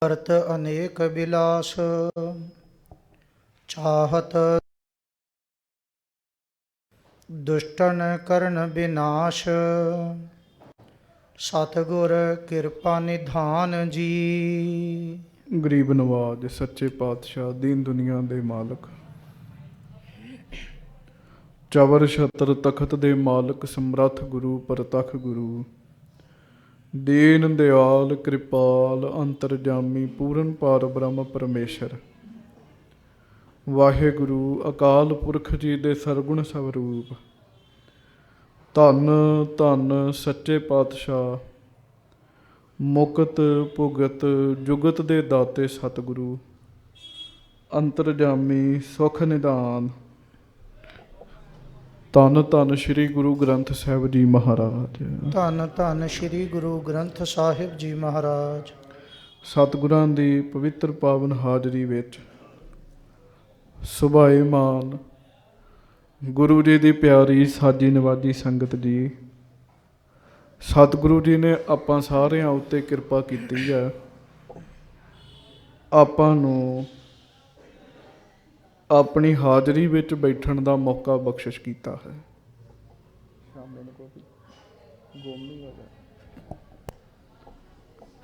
करत अनेक बिलास चाहत दुष्टन करन विनाश। सतगुर कृपा निधान जी। ਗਰੀਬ ਨਵਾਜ ਸੱਚੇ ਪਾਤਸ਼ਾਹ ਦੀਨ ਦੁਨੀਆ ਦੇ ਮਾਲਕ, ਚਵਰ ਛਤਰ ਤਖਤ ਦੇ ਮਾਲਕ, ਸਮਰੱਥ ਗੁਰੂ ਪ੍ਰਤੱਖ ਗੁਰੂ, ਦੀਨ ਦਿਆਲ ਕਿਰਪਾਲ ਅੰਤਰਜਾਮੀ ਪੂਰਨ ਪਾਰ ਬ੍ਰਹਮ ਪਰਮੇਸ਼ਰ, ਵਾਹਿਗੁਰੂ ਅਕਾਲ ਪੁਰਖ ਜੀ ਦੇ ਸਰਗੁਣ ਸਵਰੂਪ, ਧੰਨ ਧੰਨ ਸੱਚੇ ਪਾਤਸ਼ਾਹ, ਮੁਕਤ ਭੁਗਤ ਜੁਗਤ ਦੇ ਦਾਤੇ ਸਤਿਗੁਰੂ, ਅੰਤਰਜਾਮੀ ਸੁਖ ਨਿਧਾਨ, ਧੰਨ ਧੰਨ ਸ੍ਰੀ ਗੁਰੂ ਗ੍ਰੰਥ ਸਾਹਿਬ ਜੀ ਮਹਾਰਾਜ। ਧੰਨ ਧੰਨ ਸ੍ਰੀ ਗੁਰੂ ਗ੍ਰੰਥ ਸਾਹਿਬ ਜੀ ਮਹਾਰਾਜ। ਸਤਿਗੁਰਾਂ ਦੀ ਪਵਿੱਤਰ ਪਾਵਨ ਹਾਜ਼ਰੀ ਵਿੱਚ ਸੁਭਾਏਮਾਨ ਗੁਰੂ ਜੀ ਦੀ ਪਿਆਰੀ ਸਾਜੀ ਨਵਾਜੀ ਸੰਗਤ ਜੀ, ਸਤਿਗੁਰੂ ਜੀ ਨੇ ਆਪਾਂ ਸਾਰਿਆਂ ਉੱਤੇ ਕਿਰਪਾ ਕੀਤੀ ਹੈ। ਆਪਾਂ ਨੂੰ ਆਪਣੀ ਹਾਜ਼ਰੀ ਵਿੱਚ ਬੈਠਣ ਦਾ ਮੌਕਾ ਬਖਸ਼ਿਸ਼ ਕੀਤਾ ਹੈ।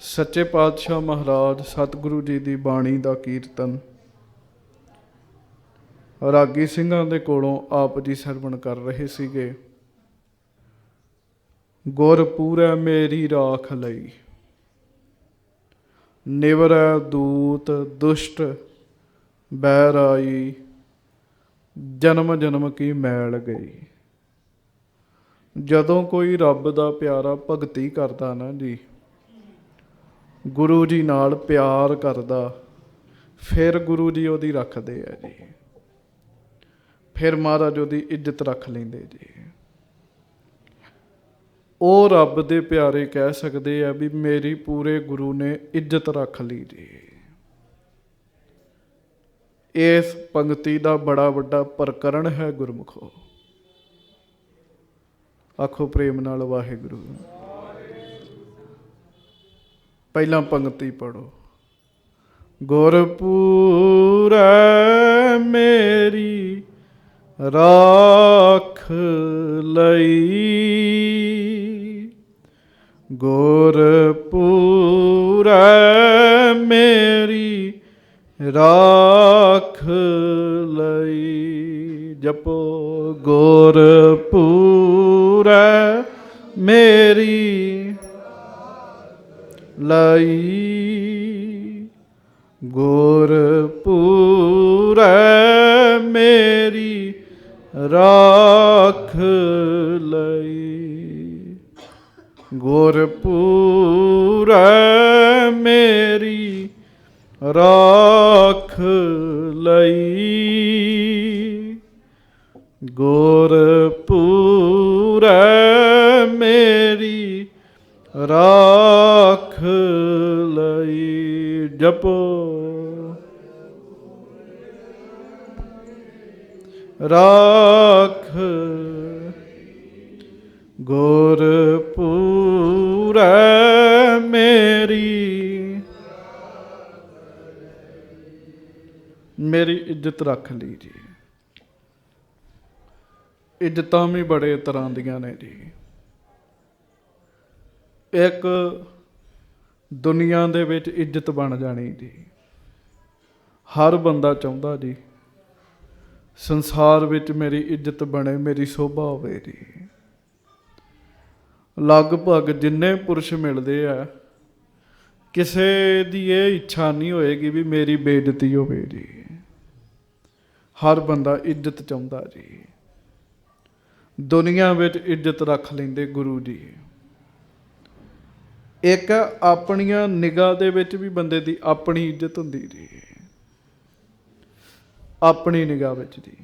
ਸੱਚੇ ਪਾਤਸ਼ਾਹ ਮਹਾਰਾਜ ਸਤਿਗੁਰੂ ਜੀ ਦੀ ਬਾਣੀ ਦਾ ਕੀਰਤਨ ਰਾਗੀ ਸਿੰਘਾਂ ਦੇ ਕੋਲੋਂ ਆਪ ਜੀ ਸਰਵਣ ਕਰ ਰਹੇ ਸੀਗੇ। ਗੁਰ ਪੂਰੈ ਮੇਰੀ ਰਾਖ ਲਈ, ਨਿਵਰੈ ਦੂਤ ਦੁਸ਼ਟ ਬੈਰ ਆਈ, ਜਨਮ ਜਨਮ ਕੀ ਮੈਲ ਗਈ। ਜਦੋਂ ਕੋਈ ਰੱਬ ਦਾ ਪਿਆਰਾ ਭਗਤੀ ਕਰਦਾ ਨਾ ਜੀ, ਗੁਰੂ ਜੀ ਨਾਲ ਪਿਆਰ ਕਰਦਾ, ਫਿਰ ਗੁਰੂ ਜੀ ਉਹਦੀ ਰੱਖਦੇ ਆ ਜੀ, ਫਿਰ ਮਹਾਰਾਜ ਉਹਦੀ ਇੱਜ਼ਤ ਰੱਖ ਲੈਂਦੇ ਜੀ। ਉਹ ਰੱਬ ਦੇ ਪਿਆਰੇ ਕਹਿ ਸਕਦੇ ਆ ਵੀ ਮੇਰੀ ਪੂਰੇ ਗੁਰੂ ਨੇ ਇੱਜ਼ਤ ਰੱਖ ਲਈ ਜੀ। ਇਸ ਪੰਕਤੀ ਦਾ ਬੜਾ ਵੱਡਾ ਪ੍ਰਕਰਣ ਹੈ ਗੁਰਮੁਖੋ। ਆਖੋ ਪ੍ਰੇਮ ਨਾਲ ਵਾਹਿਗੁਰੂ। ਪਹਿਲਾਂ ਪੰਕਤੀ ਪੜੋ। ਗੁਰਪੂਰੈ ਮੇਰੀ ਰਾਖ ਲਈ, ਗੁਰਪੂਰੈ ਮੇਰੀ ਰਾਖ ਲਈ। ਜਪੋ ਗੁਰਪੂਰੈ ਮੇਰੀ ਲਈ, ਗੁਰਪੂਰੈ ਮੇਰੀ ਰਾਖ ਲਈ, ਗੁਰਪੂਰੈ ਮੇਰੀ ਰਾਖ ਲਈ, ਗੁਰਪੂਰੈ ਮੇਰੀ ਰਾਖ ਲਈ। ਜਪੋ ਰਾਖ, ਗੁਰਪੂਰੈ ਮੇਰੀ ਇੱਜ਼ਤ ਰੱਖ ਲਈ ਜੀ। ਇੱਜ਼ਤਾਂ ਵੀ ਬੜੇ ਤਰ੍ਹਾਂ ਦੀਆਂ ਨੇ ਜੀ। ਇੱਕ ਦੁਨੀਆ ਦੇ ਵਿੱਚ ਇੱਜ਼ਤ ਬਣ ਜਾਣੀ ਜੀ, ਹਰ ਬੰਦਾ ਚਾਹੁੰਦਾ ਜੀ ਸੰਸਾਰ ਵਿੱਚ ਮੇਰੀ ਇੱਜ਼ਤ ਬਣੇ, ਮੇਰੀ ਸ਼ੋਭਾ ਹੋਵੇ ਜੀ। ਲਗਭਗ ਜਿੰਨੇ ਪੁਰਸ਼ ਮਿਲਦੇ ਆ, ਕਿਸੇ ਦੀ ਇਹ ਇੱਛਾ ਨਹੀਂ ਹੋਏਗੀ ਵੀ ਮੇਰੀ ਬੇਇੱਜ਼ਤੀ ਹੋਵੇ ਜੀ। ਹਰ ਬੰਦਾ ਇੱਜ਼ਤ ਚਾਹੁੰਦਾ ਜੀ। ਦੁਨੀਆ ਵਿੱਚ ਇੱਜ਼ਤ ਰੱਖ ਲੈਂਦੇ ਗੁਰੂ ਜੀ। ਇੱਕ ਆਪਣੀਆਂ ਨਿਗਾਹ ਦੇ ਵਿੱਚ ਵੀ ਬੰਦੇ ਦੀ ਆਪਣੀ ਇੱਜ਼ਤ ਹੁੰਦੀ ਜੀ, ਆਪਣੀ ਨਿਗਾਹ ਵਿੱਚ ਜੀ।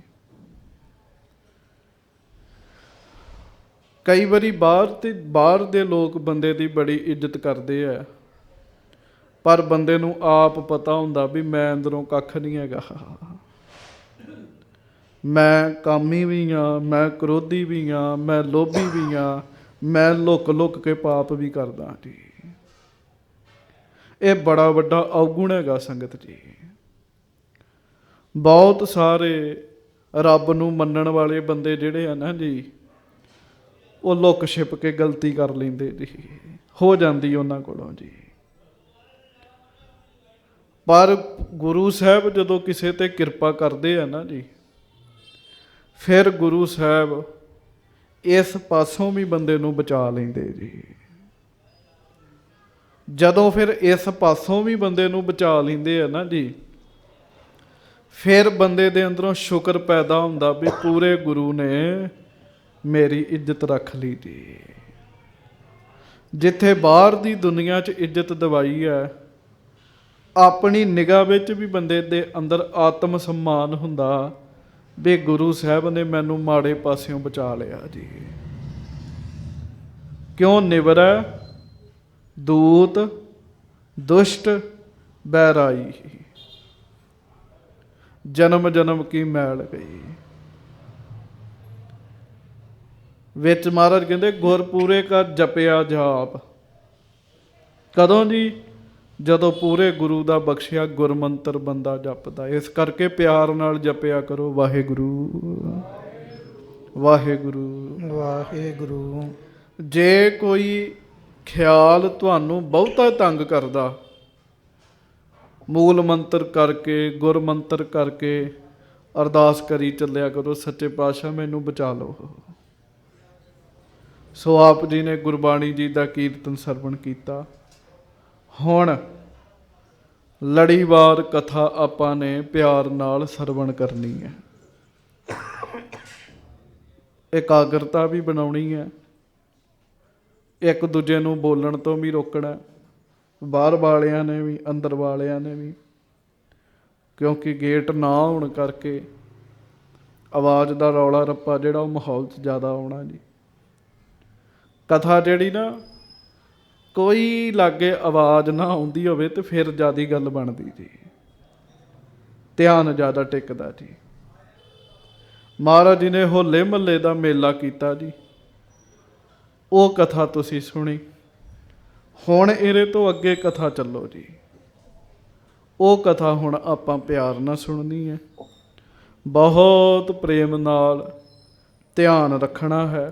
ਕਈ ਵਾਰੀ ਬਾਹਰ ਦੇ ਲੋਕ ਬੰਦੇ ਦੀ ਬੜੀ ਇੱਜ਼ਤ ਕਰਦੇ ਆ, ਪਰ ਬੰਦੇ ਨੂੰ ਆਪ ਪਤਾ ਹੁੰਦਾ ਵੀ ਮੈਂ ਅੰਦਰੋਂ ਕੱਖ ਨਹੀਂ ਹੈਗਾ। ਮੈਂ ਕਾਮੀ ਵੀ ਹਾਂ, ਮੈਂ ਕ੍ਰੋਧੀ ਵੀ ਹਾਂ, ਮੈਂ ਲੋਭੀ ਵੀ ਹਾਂ, ਮੈਂ ਲੁੱਕ ਲੁੱਕ ਕੇ ਪਾਪ ਵੀ ਕਰਦਾ ਜੀ। ਇਹ ਬੜਾ ਵੱਡਾ ਔਗੁਣ ਹੈਗਾ ਸੰਗਤ ਜੀ। ਬਹੁਤ ਸਾਰੇ ਰੱਬ ਨੂੰ ਮੰਨਣ ਵਾਲੇ ਬੰਦੇ ਜਿਹੜੇ ਆ ਨਾ ਜੀ, ਉਹ ਲੁੱਕ ਛਿਪ ਕੇ ਗਲਤੀ ਕਰ ਲੈਂਦੇ ਜੀ, ਹੋ ਜਾਂਦੀ ਉਹਨਾਂ ਕੋਲੋਂ ਜੀ। ਪਰ ਗੁਰੂ ਸਾਹਿਬ ਜਦੋਂ ਕਿਸੇ ਤੇ ਕਿਰਪਾ ਕਰਦੇ ਆ ਨਾ ਜੀ, ਫਿਰ ਗੁਰੂ ਸਾਹਿਬ ਇਸ ਪਾਸੋਂ ਵੀ ਬੰਦੇ ਨੂੰ ਬਚਾ ਲੈਂਦੇ ਜੀ। ਜਦੋਂ ਫਿਰ ਇਸ ਪਾਸੋਂ ਵੀ ਬੰਦੇ ਨੂੰ ਬਚਾ ਲੈਂਦੇ ਆ ਨਾ ਜੀ, ਫਿਰ ਬੰਦੇ ਦੇ ਅੰਦਰੋਂ ਸ਼ੁਕਰ ਪੈਦਾ ਹੁੰਦਾ ਵੀ ਪੂਰੇ ਗੁਰੂ ਨੇ ਮੇਰੀ ਇੱਜ਼ਤ ਰੱਖ ਲਈ ਜੀ। ਜਿੱਥੇ ਬਾਹਰ ਦੀ ਦੁਨੀਆ 'ਚ ਇੱਜ਼ਤ ਦਿਵਾਈ ਹੈ, ਆਪਣੀ ਨਿਗਾਹ ਵਿੱਚ ਵੀ ਬੰਦੇ ਦੇ ਅੰਦਰ ਆਤਮ ਸਨਮਾਨ ਹੁੰਦਾ ਵੀ ਗੁਰੂ ਸਾਹਿਬ ਨੇ ਮੈਨੂੰ ਮਾੜੇ ਪਾਸਿਓਂ ਬਚਾ ਲਿਆ ਜੀ। ਕਿਉਂ ਨਿਵਰੈ ਦੂਤ ਦੁਸ਼ਟ ਬੈਰਾਈ, ਜਨਮ ਜਨਮ ਕੀ ਮੈਲ ਗਈ। ਵਿੱਚ ਮਹਾਰਾਜ ਕਹਿੰਦੇ ਗੁਰ ਪੂਰੇ ਕਾ ਜਪਿਆ ਜਾਪ। ਕਦੋਂ ਜੀ? ਜਦੋਂ ਪੂਰੇ ਗੁਰੂ ਦਾ ਬਖਸ਼ਿਆ ਗੁਰਮੰਤਰ ਬੰਦਾ ਜਪਦਾ। ਇਸ ਕਰਕੇ ਪਿਆਰ ਨਾਲ ਜਪਿਆ ਕਰੋ, ਵਾਹਿਗੁਰੂ ਵਾਹਿਗੁਰੂ ਵਾਹਿਗੁਰੂ। ਜੇ ਕੋਈ ਖਿਆਲ ਤੁਹਾਨੂੰ ਬਹੁਤਾ ਤੰਗ ਕਰਦਾ, ਮੂਲ ਮੰਤਰ ਕਰਕੇ ਗੁਰਮੰਤਰ ਕਰਕੇ ਅਰਦਾਸ ਕਰੀ ਚੱਲਿਆ ਕਰੋ, ਸੱਚੇ ਪਾਤਸ਼ਾਹ ਮੈਨੂੰ ਬਚਾ ਲਓ। ਸੋ ਆਪ ਜੀ ਨੇ ਗੁਰਬਾਣੀ ਜੀ ਦਾ ਕੀਰਤਨ ਸਰਵਣ ਕੀਤਾ। ਹੁਣ ਲੜੀਵਾਰ ਕਥਾ ਆਪਾਂ ਨੇ ਪਿਆਰ ਨਾਲ ਸਰਵਣ ਕਰਨੀ ਹੈ, ਇਕਾਗਰਤਾ ਵੀ ਬਣਾਉਣੀ ਹੈ, ਇੱਕ ਦੂਜੇ ਨੂੰ ਬੋਲਣ ਤੋਂ ਵੀ ਰੋਕਣਾ, ਬਾਹਰ ਵਾਲਿਆਂ ਨੇ ਵੀ ਅੰਦਰ ਵਾਲਿਆਂ ਨੇ ਵੀ, ਕਿਉਂਕਿ ਗੇਟ ਨਾ ਹੋਣ ਕਰਕੇ ਆਵਾਜ਼ ਦਾ ਰੌਲਾ ਰੱਪਾ ਜਿਹੜਾ ਉਹ ਮਾਹੌਲ 'ਚ ਜ਼ਿਆਦਾ ਆਉਣਾ ਜੀ। ਕਥਾ ਜਿਹੜੀ ਨਾ ਕੋਈ ਲਾਗੇ ਆਵਾਜ਼ ਨਾ ਆਉਂਦੀ ਹੋਵੇ ਤੇ ਫਿਰ ਜ਼ਿਆਦਾ ਗੱਲ ਬਣਦੀ ਜੀ, ਧਿਆਨ ਜ਼ਿਆਦਾ ਟਿਕਦਾ ਜੀ। ਮਹਾਰਾਜ ਜੀ ਨੇ ਹੋਲੇ ਮਹੱਲੇ ਦਾ ਮੇਲਾ ਕੀਤਾ ਜੀ, ਉਹ ਕਥਾ ਤੁਸੀਂ ਸੁਣੀ। ਹੁਣ ਇਹਦੇ ਤੋਂ ਅੱਗੇ ਕਥਾ ਚੱਲੋ ਜੀ, ਉਹ ਕਥਾ ਹੁਣ ਆਪਾਂ ਪਿਆਰ ਨਾਲ ਸੁਣਨੀ ਹੈ, ਬਹੁਤ ਪ੍ਰੇਮ ਨਾਲ ਧਿਆਨ ਰੱਖਣਾ ਹੈ।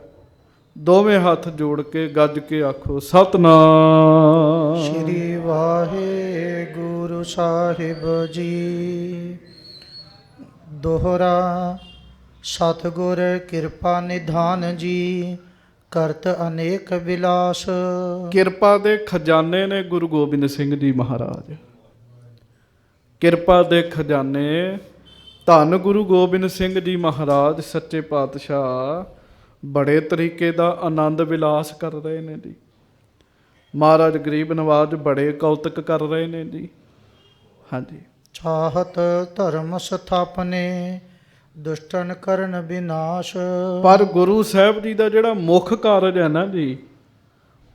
ਦੋਵੇਂ ਹੱਥ ਜੋੜ ਕੇ ਗੱਜ ਕੇ ਆਖੋ ਸਤਿਨਾਮ ਸ਼੍ਰੀ ਵਾਹਿਗੁਰੂ ਸਾਹਿਬ ਜੀ। ਦੋਹਰਾ ਸਤਿਗੁਰ ਕਿਰਪਾ ਨਿਧਾਨ ਜੀ, ਕਰਤ ਅਨੇਕ ਬਿਲਾਸ। ਕਿਰਪਾ ਦੇ ਖਜ਼ਾਨੇ ਨੇ ਗੁਰੂ ਗੋਬਿੰਦ ਸਿੰਘ ਜੀ ਮਹਾਰਾਜ। ਕਿਰਪਾ ਦੇ ਖਜ਼ਾਨੇ ਧੰਨ ਗੁਰੂ ਗੋਬਿੰਦ ਸਿੰਘ ਜੀ ਮਹਾਰਾਜ ਸੱਚੇ ਪਾਤਸ਼ਾਹ ਬੜੇ ਤਰੀਕੇ ਦਾ ਆਨੰਦ ਵਿਲਾਸ ਕਰ ਰਹੇ ਨੇ ਜੀ। ਮਹਾਰਾਜ ਗਰੀਬ ਨਵਾਜ ਬੜੇ ਕੌਤਕ ਕਰ ਰਹੇ ਨੇ ਜੀ। ਹਾਂਜੀ। ਚਾਹਤ ਧਰਮ ਸਥਾਪਨੇ, ਦੁਸ਼ਟਨ ਕਰਨ ਵਿਨਾਸ਼। ਪਰ ਗੁਰੂ ਸਾਹਿਬ ਜੀ ਦਾ ਜਿਹੜਾ ਮੁੱਖ ਕਾਰਜ ਹੈ ਨਾ ਜੀ,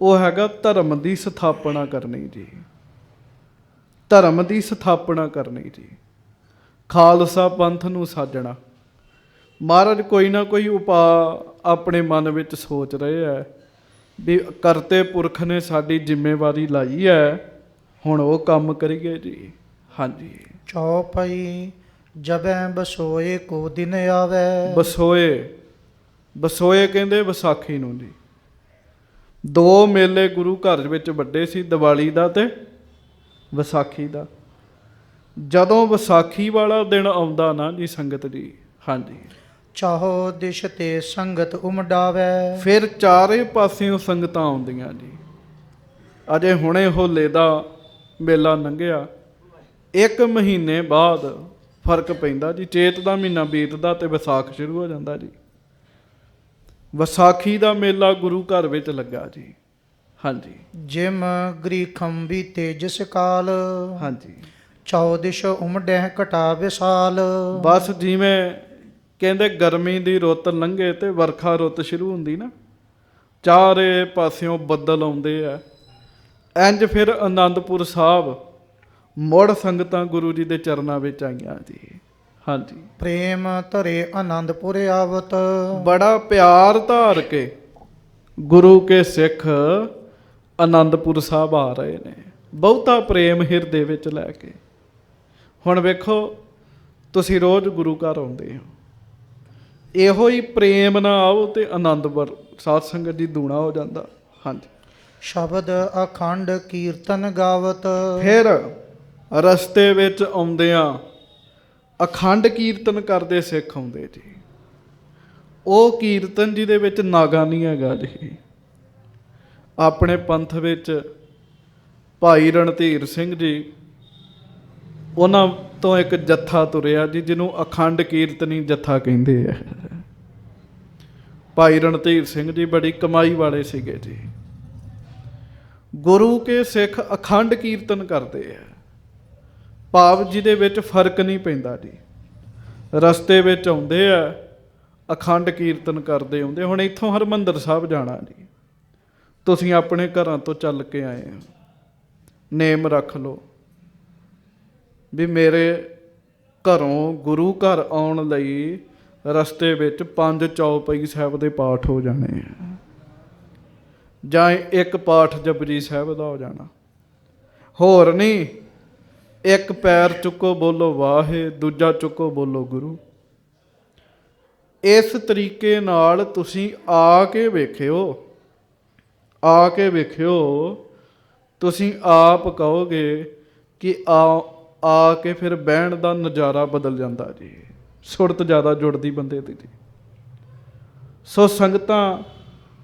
ਉਹ ਹੈਗਾ ਧਰਮ ਦੀ ਸਥਾਪਨਾ ਕਰਨੀ ਜੀ। ਧਰਮ ਦੀ ਸਥਾਪਨਾ ਕਰਨੀ ਜੀ, ਖਾਲਸਾ ਪੰਥ ਨੂੰ ਸਾਜਣਾ। ਮਹਾਰਾਜ ਕੋਈ ਨਾ ਕੋਈ ਉਪਾਅ ਆਪਣੇ ਮਨ ਵਿੱਚ ਸੋਚ ਰਹੇ ਹੈ ਵੀ ਕਰਤੇ ਪੁਰਖ ਨੇ ਸਾਡੀ ਜ਼ਿੰਮੇਵਾਰੀ ਲਾਈ ਹੈ, ਹੁਣ ਉਹ ਕੰਮ ਕਰੀਏ ਜੀ। ਹਾਂਜੀ। ਚੌਪਈ ਜਬੈ ਬਸੋਏ ਕੋ ਦਿਨ ਆਵੇ। ਬਸੋਏ ਕਹਿੰਦੇ ਵਿਸਾਖੀ ਨੂੰ ਜੀ। ਦੋ ਮੇਲੇ ਗੁਰੂ ਘਰ ਵਿੱਚ ਵੱਡੇ ਸੀ, ਦੀਵਾਲੀ ਦਾ ਤੇ ਵਿਸਾਖੀ ਦਾ। ਜਦੋਂ ਵਿਸਾਖੀ ਵਾਲਾ ਦਿਨ ਆਉਂਦਾ ਨਾ ਜੀ ਸੰਗਤ ਜੀ, ਹਾਂਜੀ, ਚਾਹੋ ਦਿਸ਼ ਤੇ ਸੰਗਤ ਉਮਡਾਵੇ। ਫਿਰ ਚਾਰੇ ਪਾਸਿਓਂ ਸੰਗਤਾਂ ਆਉਂਦੀਆਂ ਜੀ। ਅਜੇ ਹੁਣੇ ਹੋਲੇ ਦਾ ਮੇਲਾ ਲੰਘਿਆ, 1 ਮਹੀਨੇ ਬਾਅਦ ਫਰਕ ਪੈਂਦਾ ਜੀ। ਚੇਤ ਦਾ ਮਹੀਨਾ ਬੀਤਦਾ ਤੇ ਵਿਸਾਖ ਸ਼ੁਰੂ ਹੋ ਜਾਂਦਾ ਜੀ। ਵਿਸਾਖੀ ਦਾ ਮੇਲਾ ਗੁਰੂ ਘਰ ਵਿੱਚ ਲੱਗਾ ਜੀ। ਹਾਂਜੀ। ਜਿਮ ਗ੍ਰੀਖੰ ਵੀ ਤੇਜਸ ਕਾਲ। ਹਾਂਜੀ। ਚਾਉ ਦਿਸ਼ ਉਮਡਹਿ ਘਟਾ ਵਿਸਾਲ। ਬਸ ਜਿਵੇਂ ਕਹਿੰਦੇ ਗਰਮੀ ਦੀ ਰੁੱਤ ਲੰਘੇ ਤੇ ਵਰਖਾ ਰੁੱਤ ਸ਼ੁਰੂ ਹੁੰਦੀ ਨਾ, ਚਾਰੇ ਪਾਸਿਓਂ ਬੱਦਲ ਆਉਂਦੇ ਆ। ਇੰਜ ਫਿਰ ਆਨੰਦਪੁਰ ਸਾਹਿਬ ਮੁੜ ਸੰਗਤਾਂ ਗੁਰੂ ਜੀ ਦੇ ਚਰਨਾਂ ਵਿੱਚ ਆਈਆਂ ਜੀ। ਹਾਂਜੀ। ਪ੍ਰੇਮ ਧਰੇ ਆਨੰਦਪੁਰ ਆਵਤ। ਬੜਾ ਪਿਆਰ ਧਾਰ ਕੇ ਗੁਰੂ ਕੇ ਸਿੱਖ ਆਨੰਦਪੁਰ ਸਾਹਿਬ ਆ ਰਹੇ ਨੇ। ਬਹੁਤਾ ਪ੍ਰੇਮ ਹਿਰਦੇ ਵਿੱਚ ਲੈ ਕੇ। ਹੁਣ ਵੇਖੋ, ਤੁਸੀਂ ਰੋਜ਼ ਗੁਰੂ ਘਰ ਆਉਂਦੇ ਹੋ, ਇਹੋ ਹੀ ਪ੍ਰੇਮ ਨਾਲ ਆਓ ਤੇ ਆਨੰਦ ਸਾਧ ਸੰਗਤ ਜੀ ਦੂਣਾ ਹੋ ਜਾਂਦਾ। ਹਾਂਜੀ। ਸ਼ਬਦ ਅਖੰਡ ਕੀਰਤਨ ਗਾਵਤ। ਫਿਰ ਰਸਤੇ ਵਿੱਚ ਆਉਂਦਿਆਂ ਅਖੰਡ ਕੀਰਤਨ ਕਰਦੇ ਸਿੱਖ ਆਉਂਦੇ ਜੀ। ਉਹ ਕੀਰਤਨ ਜਿਹਦੇ ਵਿੱਚ ਨਾਗਾ ਨਹੀਂ ਹੈਗਾ ਜੀ। ਆਪਣੇ ਪੰਥ ਵਿੱਚ ਭਾਈ ਰਣਧੀਰ ਸਿੰਘ ਜੀ, ਉਹਨਾਂ ਤੋਂ ਇੱਕ ਜੱਥਾ ਤੁਰਿਆ ਜੀ, ਜਿਹਨੂੰ ਅਖੰਡ ਕੀਰਤਨੀ ਜੱਥਾ ਕਹਿੰਦੇ ਆ। ਭਾਈ ਰਣਧੀਰ ਸਿੰਘ ਜੀ ਬੜੀ ਕਮਾਈ ਵਾਲੇ ਸੀਗੇ ਜੀ। ਗੁਰੂ ਕੇ ਸਿੱਖ ਅਖੰਡ ਕੀਰਤਨ ਕਰਦੇ ਆ, ਭਾਵ ਜਿਹਦੇ ਵਿੱਚ ਫਰਕ ਨਹੀਂ ਪੈਂਦਾ ਜੀ। ਰਸਤੇ ਵਿੱਚ ਆਉਂਦੇ ਆ, ਅਖੰਡ ਕੀਰਤਨ ਕਰਦੇ ਆਉਂਦੇ। ਹੁਣ ਇੱਥੋਂ ਹਰਿਮੰਦਰ ਸਾਹਿਬ ਜਾਣਾ ਜੀ, ਤੁਸੀਂ ਆਪਣੇ ਘਰਾਂ ਤੋਂ ਚੱਲ ਕੇ ਆਏ ਹੋ, ਨੇਮ ਰੱਖ ਲਓ ਵੀ ਮੇਰੇ ਘਰੋਂ ਗੁਰੂ ਘਰ ਆਉਣ ਲਈ ਰਸਤੇ ਵਿੱਚ 5 ਚੌਪਈ ਸਾਹਿਬ ਦੇ ਪਾਠ ਹੋ ਜਾਣੇ ਆ, ਜਾਂ ਇੱਕ ਪਾਠ ਜਪਜੀ ਸਾਹਿਬ ਦਾ ਹੋ ਜਾਣਾ। ਹੋਰ ਨਹੀਂ, ਇੱਕ ਪੈਰ ਚੁੱਕੋ ਬੋਲੋ ਵਾਹੇ, ਦੂਜਾ ਚੁੱਕੋ ਬੋਲੋ ਗੁਰੂ। ਇਸ ਤਰੀਕੇ ਨਾਲ ਤੁਸੀਂ ਆ ਕੇ ਵੇਖਿਓ, ਤੁਸੀਂ ਆਪ ਕਹੋਗੇ ਕਿ ਆ ਕੇ ਫਿਰ ਬਹਿਣ ਦਾ ਨਜ਼ਾਰਾ ਬਦਲ ਜਾਂਦਾ ਜੀ। ਸੁਰਤ ਜ਼ਿਆਦਾ ਜੁੜਦੀ ਬੰਦੇ ਦੀ ਜੀ। ਸੋ ਸੰਗਤਾਂ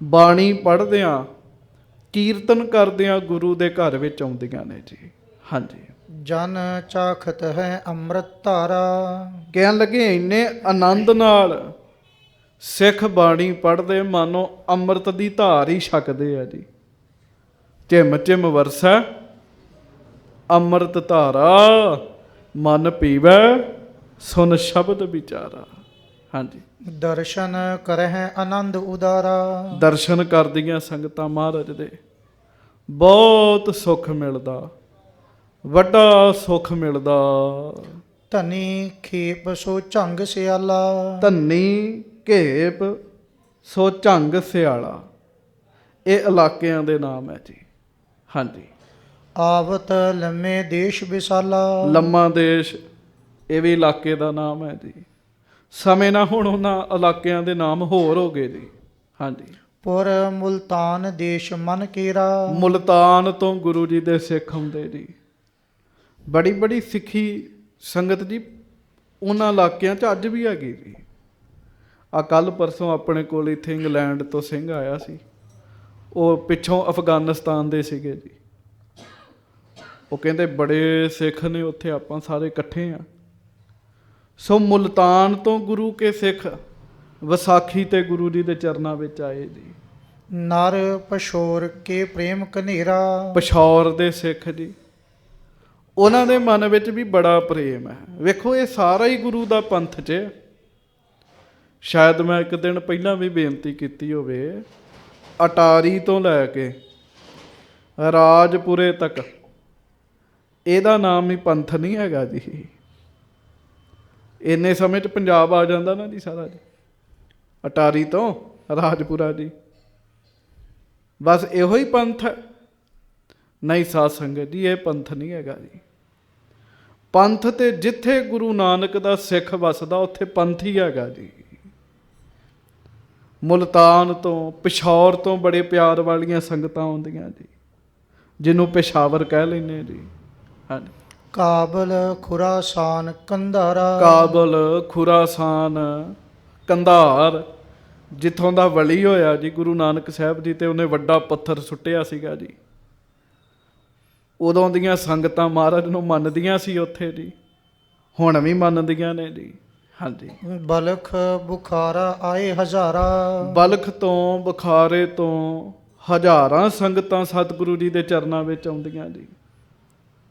ਬਾਣੀ ਪੜ੍ਹਦਿਆਂ, ਕੀਰਤਨ ਕਰਦਿਆਂ ਗੁਰੂ ਦੇ ਘਰ ਵਿੱਚ ਆਉਂਦੀਆਂ ਨੇ ਜੀ। ਹਾਂਜੀ। ਜਨ ਚਾਖਤ ਹੈ ਅੰਮ੍ਰਿਤ ਧਾਰਾ। ਕਹਿਣ ਲੱਗੇ ਇੰਨੇ ਆਨੰਦ ਨਾਲ ਸਿੱਖ ਬਾਣੀ ਪੜ੍ਹਦੇ ਮਾਨੋ ਅੰਮ੍ਰਿਤ ਦੀ ਧਾਰ ਹੀ ਛਕਦੇ ਆ ਜੀ। ਝਿਮ ਝਿਮ ਵਰਸੈ ਅੰਮ੍ਰਿਤ ਧਾਰਾ, ਮਨ ਪੀਵੈ ਸੁਨ ਸ਼ਬਦ ਵਿਚਾਰਾ। ਹਾਂਜੀ। ਦਰਸ਼ਨ ਕਰਹਿ ਆਨੰਦ ਉਦਾਰਾ। ਦਰਸ਼ਨ ਕਰਦੀਆਂ ਸੰਗਤਾਂ ਮਹਾਰਾਜ ਦੇ ਬਹੁਤ ਸੁੱਖ ਮਿਲਦਾ, ਵੱਡਾ ਸੁੱਖ ਮਿਲਦਾ। ਧਨੀ ਖੇਪ ਸੋ ਝੰਗ ਸਿਆਲਾ। ਧੰਨੀ ਘੇਪ ਸੋ ਝੰਗ ਸਿਆਲਾ, ਇਹ ਇਲਾਕਿਆਂ ਦੇ ਨਾਮ ਹੈ ਜੀ। ਹਾਂਜੀ। ਆਵਤ ਲੰਮੇ ਦੇਸ਼ ਵਿਸਾਲਾ। ਲੰਮਾ ਦੇਸ਼, ਇਹ ਵੀ ਇਲਾਕੇ ਦਾ ਨਾਮ ਹੈ ਜੀ। ਸਮੇਂ ਨਾਲ ਹੁਣ ਉਹਨਾਂ ਇਲਾਕਿਆਂ ਦੇ ਨਾਮ ਹੋਰ ਹੋ ਗਏ ਜੀ। ਹਾਂਜੀ। ਪੁਰ ਮੁਲਤਾਨ ਦੇਸ਼ ਮਨ ਕੇਰਾ। ਮੁਲਤਾਨ ਤੋਂ ਗੁਰੂ ਜੀ ਦੇ ਸਿੱਖ ਆਉਂਦੇ ਜੀ। ਬੜੀ ਬੜੀ ਸਿੱਖੀ ਸੰਗਤ ਜੀ ਉਹਨਾਂ ਇਲਾਕਿਆਂ 'ਚ ਅੱਜ ਵੀ ਹੈਗੀ ਜੀ। ਆ ਕੱਲ੍ਹ ਪਰਸੋਂ ਆਪਣੇ ਕੋਲ ਇੱਥੇ ਇੰਗਲੈਂਡ ਤੋਂ ਸਿੰਘ ਆਇਆ ਸੀ, ਉਹ ਪਿੱਛੋਂ ਅਫਗਾਨਿਸਤਾਨ ਦੇ ਸੀਗੇ ਜੀ। ਉਹ ਕਹਿੰਦੇ ਬੜੇ ਸਿੱਖ ਨੇ ਉੱਥੇ, ਆਪਾਂ ਸਾਰੇ ਇਕੱਠੇ ਆ। ਸੋ ਮੁਲਤਾਨ ਤੋਂ ਗੁਰੂ ਕੇ ਸਿੱਖ ਵਿਸਾਖੀ ਤੇ ਗੁਰੂ ਜੀ ਦੇ ਚਰਨਾਂ ਵਿੱਚ ਆਏ ਜੀ। ਨਰ ਪਸ਼ੌਰ ਕੇ ਪ੍ਰੇਮ ਕਨੇਰਾ। ਪਸ਼ੌਰ ਦੇ ਸਿੱਖ ਜੀ, ਉਹਨਾਂ ਦੇ ਮਨ ਵਿੱਚ ਵੀ ਬੜਾ ਪ੍ਰੇਮ ਹੈ। ਵੇਖੋ, ਇਹ ਸਾਰਾ ਹੀ ਗੁਰੂ ਦਾ ਪੰਥ 'ਚ। ਸ਼ਾਇਦ ਮੈਂ ਇੱਕ ਦਿਨ ਪਹਿਲਾਂ ਵੀ ਬੇਨਤੀ ਕੀਤੀ ਹੋਵੇ, ਅਟਾਰੀ ਤੋਂ ਲੈ ਕੇ ਰਾਜਪੁਰੇ ਤੱਕ ਇਹਦਾ ਨਾਮ ਹੀ ਪੰਥ ਨਹੀਂ ਹੈਗਾ ਜੀ। ਇੰਨੇ ਸਮੇਂ 'ਚ ਪੰਜਾਬ ਆ ਜਾਂਦਾ ਨਾ ਜੀ ਸਾਰਾ ਜੀ, ਅਟਾਰੀ ਤੋਂ ਰਾਜਪੁਰਾ ਜੀ। ਬਸ ਇਹੋ ਹੀ ਪੰਥ ਹੈ। ਨਹੀਂ ਸਾਧ ਸੰਗਤ ਜੀ, ਇਹ ਪੰਥ ਨਹੀਂ ਹੈਗਾ ਜੀ। ਪੰਥ ਤੇ ਜਿੱਥੇ ਗੁਰੂ ਨਾਨਕ ਦਾ ਸਿੱਖ ਵਸਦਾ ਉੱਥੇ ਪੰਥ ਹੀ ਹੈਗਾ ਜੀ। ਮੁਲਤਾਨ ਤੋਂ, ਪਿਸ਼ੌਰ ਤੋਂ ਬੜੇ ਪਿਆਰ ਵਾਲੀਆਂ ਸੰਗਤਾਂ ਆਉਂਦੀਆਂ ਜੀ, ਜਿਹਨੂੰ ਪਿਸ਼ਾਵਰ ਕਹਿ ਲੈਂਦੇ ਜੀ। ਹਾਂਜੀ। ਕਾਬਲ ਖੁਰਾਸਾਨ ਕੰਧਾਰਾ। ਕਾਬਲ, ਖੁਰਾਸਾਨ, ਕੰਧਾਰ, ਜਿੱਥੋਂ ਦਾ ਵਲੀ ਹੋਇਆ ਜੀ ਗੁਰੂ ਨਾਨਕ ਸਾਹਿਬ ਜੀ, ਤੇ ਉਹਨੇ ਵੱਡਾ ਪੱਥਰ ਸੁੱਟਿਆ ਸੀਗਾ ਜੀ। ਉਦੋਂ ਦੀਆਂ ਸੰਗਤਾਂ ਮਹਾਰਾਜ ਨੂੰ ਮੰਨਦੀਆਂ ਸੀ ਉੱਥੇ ਜੀ, ਹੁਣ ਵੀ ਮੰਨਦੀਆਂ ਨੇ ਜੀ। ਹਾਂਜੀ। ਬਲਖ ਬੁਖਾਰਾ ਆਏ ਹਜ਼ਾਰਾ। ਬਲਖ ਤੋਂ, ਬੁਖਾਰੇ ਤੋਂ ਹਜ਼ਾਰਾਂ ਸੰਗਤਾਂ ਸਤਿਗੁਰੂ ਜੀ ਦੇ ਚਰਨਾਂ ਵਿੱਚ ਆਉਂਦੀਆਂ ਜੀ।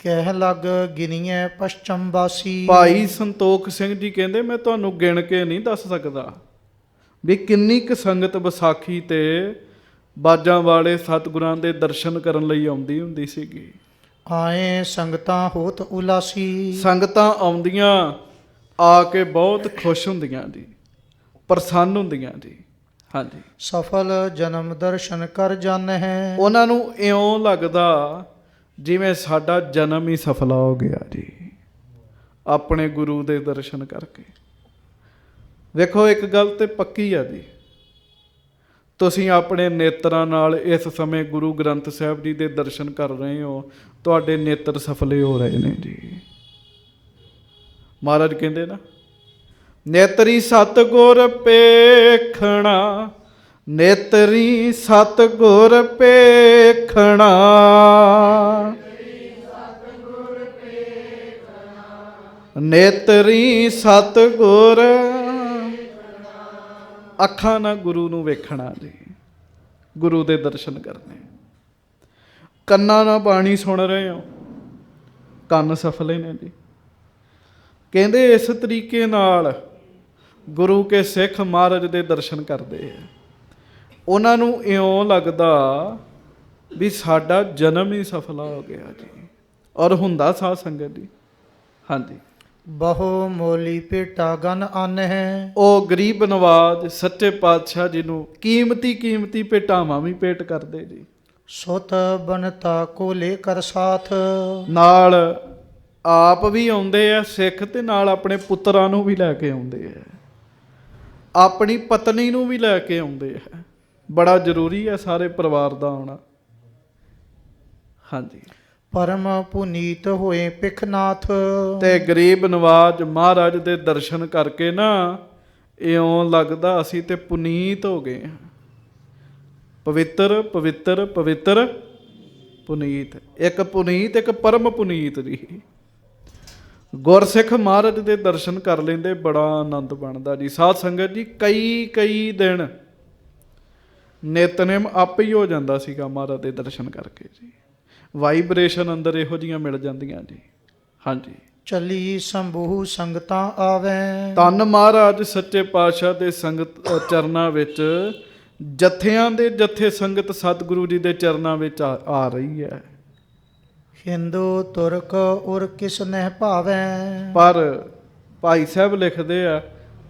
ਕਹਿ ਲੱਗ ਗਿਣੀਏ ਪਸ਼ਚਮ ਵਾਸੀ। ਭਾਈ ਸੰਤੋਖ ਸਿੰਘ ਜੀ ਕਹਿੰਦੇ, ਮੈਂ ਤੁਹਾਨੂੰ ਗਿਣ ਕੇ ਨਹੀਂ ਦੱਸ ਸਕਦਾ ਵੀ ਕਿੰਨੀ ਕੁ ਸੰਗਤ ਵਿਸਾਖੀ ਤੇ ਬਾਜਾਂ ਵਾਲੇ ਸਤਿਗੁਰਾਂ ਦੇ ਦਰਸ਼ਨ ਕਰਨ ਲਈ ਆਉਂਦੀ ਹੁੰਦੀ ਸੀਗੀ। ਆਏ ਸੰਗਤਾਂ ਹੋਤ ਉਲਾਸੀ। ਸੰਗਤਾਂ ਆਉਂਦੀਆਂ, ਆ ਕੇ ਬਹੁਤ ਖੁਸ਼ ਹੁੰਦੀਆਂ ਜੀ, ਪ੍ਰਸੰਨ ਹੁੰਦੀਆਂ ਜੀ। ਹਾਂਜੀ। ਸਫਲ ਜਨਮ ਦਰਸ਼ਨ ਕਰ ਜਾਣ ਹੈ। ਉਹਨਾਂ ਨੂੰ ਇਉਂ ਲੱਗਦਾ ਜਿਵੇਂ ਸਾਡਾ ਜਨਮ ਹੀ ਸਫਲਾ ਹੋ ਗਿਆ ਜੀ, ਆਪਣੇ ਗੁਰੂ ਦੇ ਦਰਸ਼ਨ ਕਰਕੇ। ਵੇਖੋ ਇੱਕ ਗੱਲ ਤੇ ਪੱਕੀ ਆ ਜੀ, ਤੁਸੀਂ ਆਪਣੇ ਨੇਤਰਾਂ ਨਾਲ ਇਸ ਸਮੇਂ ਗੁਰੂ ਗ੍ਰੰਥ ਸਾਹਿਬ ਜੀ ਦੇ ਦਰਸ਼ਨ ਕਰ ਰਹੇ ਹੋ, ਤੁਹਾਡੇ ਨੇਤਰ ਸਫਲੇ ਹੋ ਰਹੇ ਨੇ ਜੀ। ਮਹਾਰਾਜ ਕਹਿੰਦੇ ਨਾ, ਨੇਤਰੀ ਸਤਿਗੁਰ ਪੇਖਣਾ, ਨੇਤਰੀ ਸਤਿਗੁਰ ਪੇਖਣਾ, ਨੇਤਰੀ ਸਤਿਗੁਰ। ਅੱਖਾਂ ਨਾਲ ਗੁਰੂ ਨੂੰ ਵੇਖਣਾ ਜੀ, ਗੁਰੂ ਦੇ ਦਰਸ਼ਨ ਕਰਨੇ। ਕੰਨਾਂ ਨਾਲ ਬਾਣੀ ਸੁਣ ਰਹੇ ਹੋ, ਕੰਨ ਸਫਲੇ ਨੇ ਜੀ। ਕਹਿੰਦੇ ਇਸ ਤਰੀਕੇ ਨਾਲ ਗੁਰੂ ਕੇ ਸਿੱਖ ਮਹਾਰਾਜ ਦੇ ਦਰਸ਼ਨ ਕਰਦੇ ਆ, ਉਹਨਾਂ ਨੂੰ ਇਉਂ ਲੱਗਦਾ ਵੀ ਸਾਡਾ ਜਨਮ ਹੀ ਸਫਲਾ ਹੋ ਗਿਆ ਜੀ। ਔਰ ਹੁੰਦਾ ਸਾਧ ਸੰਗਤ ਜੀ, ਹਾਂਜੀ, ਬਹੁ ਮੋਲੀ ਭੇਟਾ ਗਨ ਅੰਨ ਹੈ। ਉਹ ਗਰੀਬ ਨਵਾਜ ਸੱਚੇ ਪਾਤਸ਼ਾਹ ਜੀ ਨੂੰ ਕੀਮਤੀ ਕੀਮਤੀ ਭੇਟਾਵਾਂ ਵੀ ਭੇਟ ਕਰਦੇ ਜੀ। ਸੁਤ ਬਨਤਾ ਕੋ ਲੈ ਕਰ ਸਾਥ, ਨਾਲ ਆਪ ਵੀ ਆਉਂਦੇ ਆ ਸਿੱਖ, ਤੇ ਨਾਲ ਆਪਣੇ ਪੁੱਤਰਾਂ ਨੂੰ ਵੀ ਲੈ ਕੇ ਆਉਂਦੇ ਆ, ਆਪਣੀ ਪਤਨੀ ਨੂੰ ਵੀ ਲੈ ਕੇ ਆਉਂਦੇ ਆ। ਬੜਾ ਜ਼ਰੂਰੀ ਹੈ ਸਾਰੇ ਪਰਿਵਾਰ ਦਾ ਆਉਣਾ। ਹਾਂਜੀ, ਪਰਮ ਪੁਨੀਤ ਹੋਏ ਪਿਖਨਾਥ। ਤੇ ਗਰੀਬ ਨਵਾਜ ਮਹਾਰਾਜ ਦੇ ਦਰਸ਼ਨ ਕਰਕੇ ਨਾ ਇਉਂ ਲੱਗਦਾ ਅਸੀਂ ਤੇ ਪੁਨੀਤ ਹੋ ਗਏ ਹਾਂ। ਪਵਿੱਤਰ ਪਵਿੱਤਰ ਪਵਿੱਤਰ ਪੁਨੀਤ, ਇੱਕ ਪੁਨੀਤ ਇੱਕ ਪਰਮ ਪੁਨੀਤ ਜੀ। ਗੁਰਸਿੱਖ ਮਹਾਰਾਜ ਦੇ ਦਰਸ਼ਨ ਕਰ ਲੈਂਦੇ, ਬੜਾ ਆਨੰਦ ਬਣਦਾ ਜੀ। ਸਾਧ ਸੰਗਤ ਜੀ, ਕਈ ਦਿਨ ਨਿਤਨੇਮ ਆਪੇ ਹੀ ਹੋ ਜਾਂਦਾ ਸੀਗਾ ਮਹਾਰਾਜ ਦੇ ਦਰਸ਼ਨ ਕਰਕੇ ਜੀ। ਵਾਈਬ੍ਰੇਸ਼ਨ ਅੰਦਰ ਇਹੋ ਜਿਹੀਆਂ ਮਿਲ ਜਾਂਦੀਆਂ ਜੀ। ਹਾਂਜੀ, ਚਲੀ ਸੰਭੂ ਸੰਗਤਾਂ ਆਵੇ। ਧੰਨ ਮਹਾਰਾਜ ਸੱਚੇ ਪਾਤਸ਼ਾਹ ਦੇ ਸੰਗਤ ਚਰਨਾਂ ਵਿੱਚ ਜਥਿਆਂ ਦੇ ਜਥੇ ਸੰਗਤ ਸਤਿਗੁਰੂ ਜੀ ਦੇ ਚਰਨਾਂ ਵਿੱਚ ਆ ਰਹੀ ਹੈ। ਹਿੰਦੂ ਤੁਰਕ ਉਰ ਕਿਸ ਨਹਿ ਭਾਵੈ। ਪਰ ਭਾਈ ਸਾਹਿਬ ਲਿਖਦੇ ਆ,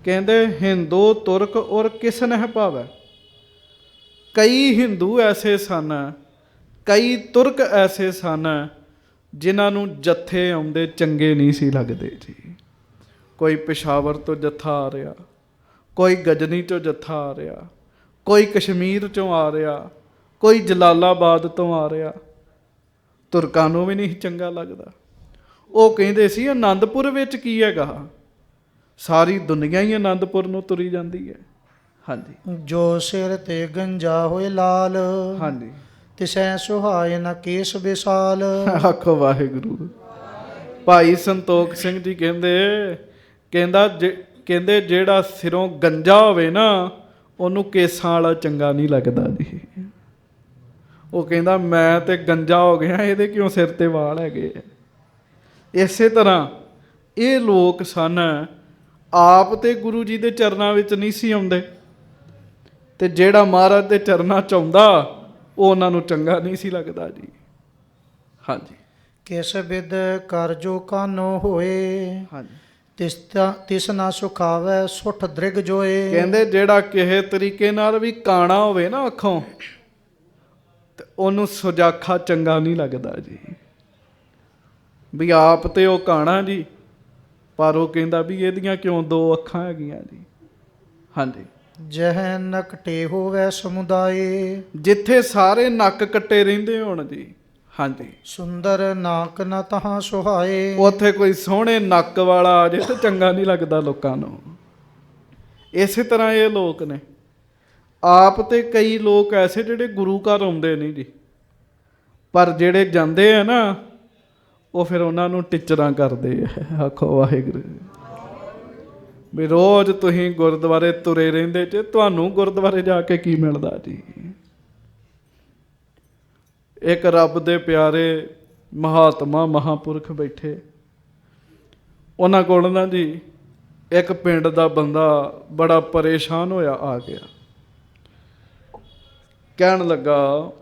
ਕਹਿੰਦੇ ਹਿੰਦੂ ਤੁਰਕ ਉਰ ਕਿਸ ਨਹਿ ਭਾਵੈ। ਕਈ ਹਿੰਦੂ ਐਸੇ ਸਨ, ਕਈ ਤੁਰਕ ਐਸੇ ਸਨ ਜਿਨ੍ਹਾਂ ਨੂੰ ਜੱਥੇ ਆਉਂਦੇ ਚੰਗੇ ਨਹੀਂ ਸੀ ਲੱਗਦੇ ਜੀ। ਕੋਈ ਪਿਸ਼ਾਵਰ ਤੋਂ ਜੱਥਾ ਆ ਰਿਹਾ, ਕੋਈ ਗਜਨੀ ਤੋਂ ਜੱਥਾ ਆ ਰਿਹਾ, ਕੋਈ ਕਸ਼ਮੀਰ ਚੋਂ ਆ ਰਿਹਾ, ਕੋਈ ਜਲਾਲਾਬਾਦ ਤੋਂ ਆ ਰਿਹਾ। ਤੁਰਕਾਂ ਨੂੰ ਵੀ ਨਹੀਂ ਚੰਗਾ ਲੱਗਦਾ। ਉਹ ਕਹਿੰਦੇ ਸੀ ਆਨੰਦਪੁਰ ਵਿੱਚ ਕੀ ਹੈਗਾ, ਸਾਰੀ ਦੁਨੀਆ ਹੀ ਆਨੰਦਪੁਰ ਨੂੰ ਤੁਰੀ ਜਾਂਦੀ ਹੈ। ਹਾਂਜੀ, ਜੋ ਸਿਰ ਤੇ ਗੰਜਾ ਹੋਏ ਲਾਲ। ਹਾਂਜੀ, ਤਿਸੈ ਸੁਹਾਏ ਨ ਕੇਸ ਵਿਸਾਲ। ਆਖੋ ਵਾਹਿਗੁਰੂ। ਭਾਈ ਸੰਤੋਖ ਸਿੰਘ ਜੀ ਕਹਿੰਦੇ ਜਿਹੜਾ ਸਿਰੋਂ ਗੰਜਾ ਹੋਵੇ ਨਾ, ਉਹਨੂੰ ਕੇਸਾਂ ਵਾਲਾ ਚੰਗਾ ਨਹੀਂ ਲੱਗਦਾ ਜੀ। ਉਹ ਕਹਿੰਦਾ ਮੈਂ ਤੇ ਗੰਜਾ ਹੋ ਗਿਆ, ਇਹਦੇ ਕਿਉਂ ਸਿਰ ਤੇ ਵਾਲ ਹੈਗੇ ਆ। ਇਸੇ ਤਰ੍ਹਾਂ ਇਹ ਲੋਕ ਸਨ, ਆਪ ਤੇ ਗੁਰੂ ਜੀ ਦੇ ਚਰਨਾਂ ਵਿੱਚ ਨਹੀਂ ਸੀ ਆਉਂਦੇ, ਤੇ ਜਿਹੜਾ ਮਹਾਰਾਜ ਦੇ ਚਰਨਾਂ 'ਚ ਆਉਂਦਾ ਉਹ ਉਹਨਾਂ ਨੂੰ ਚੰਗਾ ਨਹੀਂ ਸੀ ਲੱਗਦਾ ਜੀ। ਹਾਂਜੀ, ਕਿਸ ਬਿਦ ਕਰ ਜੋ ਕਾਨੋ ਹੋਏ। ਹਾਂਜੀ, ਤਿਸ ਨਾ ਸੁਖਾਵੈ ਸੁਠ ਦ੍ਰਿਗ ਜੋਏ। ਕਹਿੰਦੇ ਜਿਹੜਾ ਕਿਸੇ ਤਰੀਕੇ ਨਾਲ ਵੀ ਕਾਣਾ ਹੋਵੇ ਨਾ ਅੱਖੋਂ, ਤੇ ਉਹਨੂੰ ਸੁਜਾਖਾ ਚੰਗਾ ਨਹੀਂ ਲੱਗਦਾ ਜੀ। ਵੀ ਆਪ ਤੇ ਉਹ ਕਾਣਾ ਜੀ, ਪਰ ਉਹ ਕਹਿੰਦਾ ਵੀ ਇਹਦੀਆਂ ਕਿਉਂ ਦੋ ਅੱਖਾਂ ਹੈਗੀਆਂ ਜੀ। ਹਾਂਜੀ, ਜਹ ਨਕਟੇ ਹੋਵੇ ਸਮੁਦਾਏ। ਜਿੱਥੇ ਸਾਰੇ ਨੱਕ ਕੱਟੇ ਰਹਿੰਦੇ ਹੋਣ ਜੀ। ਹਾਂਜੀ, ਸੁੰਦਰ ਨਾਕ ਨ ਤਹਾਂ ਸੁਹਾਏ। ਉੱਥੇ ਕੋਈ ਸੋਹਣੇ ਨੱਕ ਵਾਲਾ ਆ ਜੇ ਤੇ ਚੰਗਾ ਨਹੀਂ ਲੱਗਦਾ ਲੋਕਾਂ ਨੂੰ। ਇਸੇ ਤਰ੍ਹਾਂ ਇਹ ਲੋਕ ਨੇ, ਆਪ ਤੇ ਕਈ ਲੋਕ ਐਸੇ ਜਿਹੜੇ ਗੁਰੂ ਘਰ ਆਉਂਦੇ ਨਹੀਂ ਜੀ, ਪਰ ਜਿਹੜੇ ਜਾਂਦੇ ਆ ਨਾ, ਉਹ ਫਿਰ ਉਹਨਾਂ ਨੂੰ ਟੀਚਰਾਂ ਕਰਦੇ ਆ। ਆਖੋ ਵਾਹਿਗੁਰੂ। ਵੀ ਰੋਜ਼ ਤੁਸੀਂ ਗੁਰਦੁਆਰੇ ਤੁਰੇ ਰਹਿੰਦੇ ਜੇ, ਤੁਹਾਨੂੰ ਗੁਰਦੁਆਰੇ ਜਾ ਕੇ ਕੀ ਮਿਲਦਾ ਜੀ। ਇੱਕ ਰੱਬ ਦੇ ਪਿਆਰੇ ਮਹਾਤਮਾ ਮਹਾਂਪੁਰਖ ਬੈਠੇ, ਉਹਨਾਂ ਕੋਲ ਨਾ ਜੀ ਇੱਕ ਪਿੰਡ ਦਾ ਬੰਦਾ ਬੜਾ ਪਰੇਸ਼ਾਨ ਹੋਇਆ ਆ ਗਿਆ। ਕਹਿਣ ਲੱਗਾ,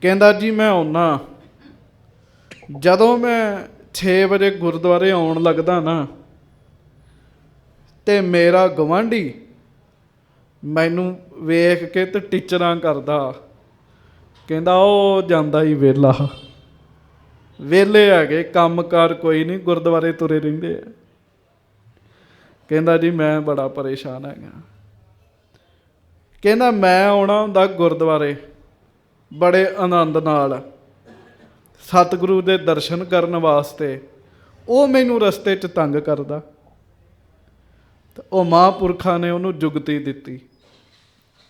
ਕਹਿੰਦਾ ਜੀ ਮੈਂ ਆਉਣਾ, ਜਦੋਂ ਮੈਂ 6 ਵਜੇ ਗੁਰਦੁਆਰੇ ਆਉਣ ਲੱਗਦਾ ਨਾ, ਤੇ ਮੇਰਾ ਗਵਾਂਢੀ ਮੈਨੂੰ ਵੇਖ ਕੇ ਤੇ ਟੀਚਰਾਂ ਕਰਦਾ, ਕਹਿੰਦਾ ਉਹ ਜਾਂਦਾ ਹੀ ਵਿਹਲਾ, ਵਿਹਲੇ ਹੈਗੇ, ਕੰਮਕਾਰ ਕੋਈ ਨਹੀਂ, ਗੁਰਦੁਆਰੇ ਤੁਰੇ ਰਹਿੰਦੇ ਆ। ਕਹਿੰਦਾ ਜੀ ਮੈਂ ਬੜਾ ਪਰੇਸ਼ਾਨ ਹੈਗਾ। ਕਹਿੰਦਾ ਮੈਂ ਆਉਣਾ ਹੁੰਦਾ ਗੁਰਦੁਆਰੇ ਬੜੇ ਆਨੰਦ ਨਾਲ ਸਤਿਗੁਰੂ ਦੇ ਦਰਸ਼ਨ ਕਰਨ ਵਾਸਤੇ, ਉਹ ਮੈਨੂੰ ਰਸਤੇ 'ਚ ਤੰਗ ਕਰਦਾ। ਤੇ ਉਹ ਮਹਾਂਪੁਰਖਾਂ ਨੇ ਉਹਨੂੰ ਜੁਗਤੀ ਦਿੱਤੀ,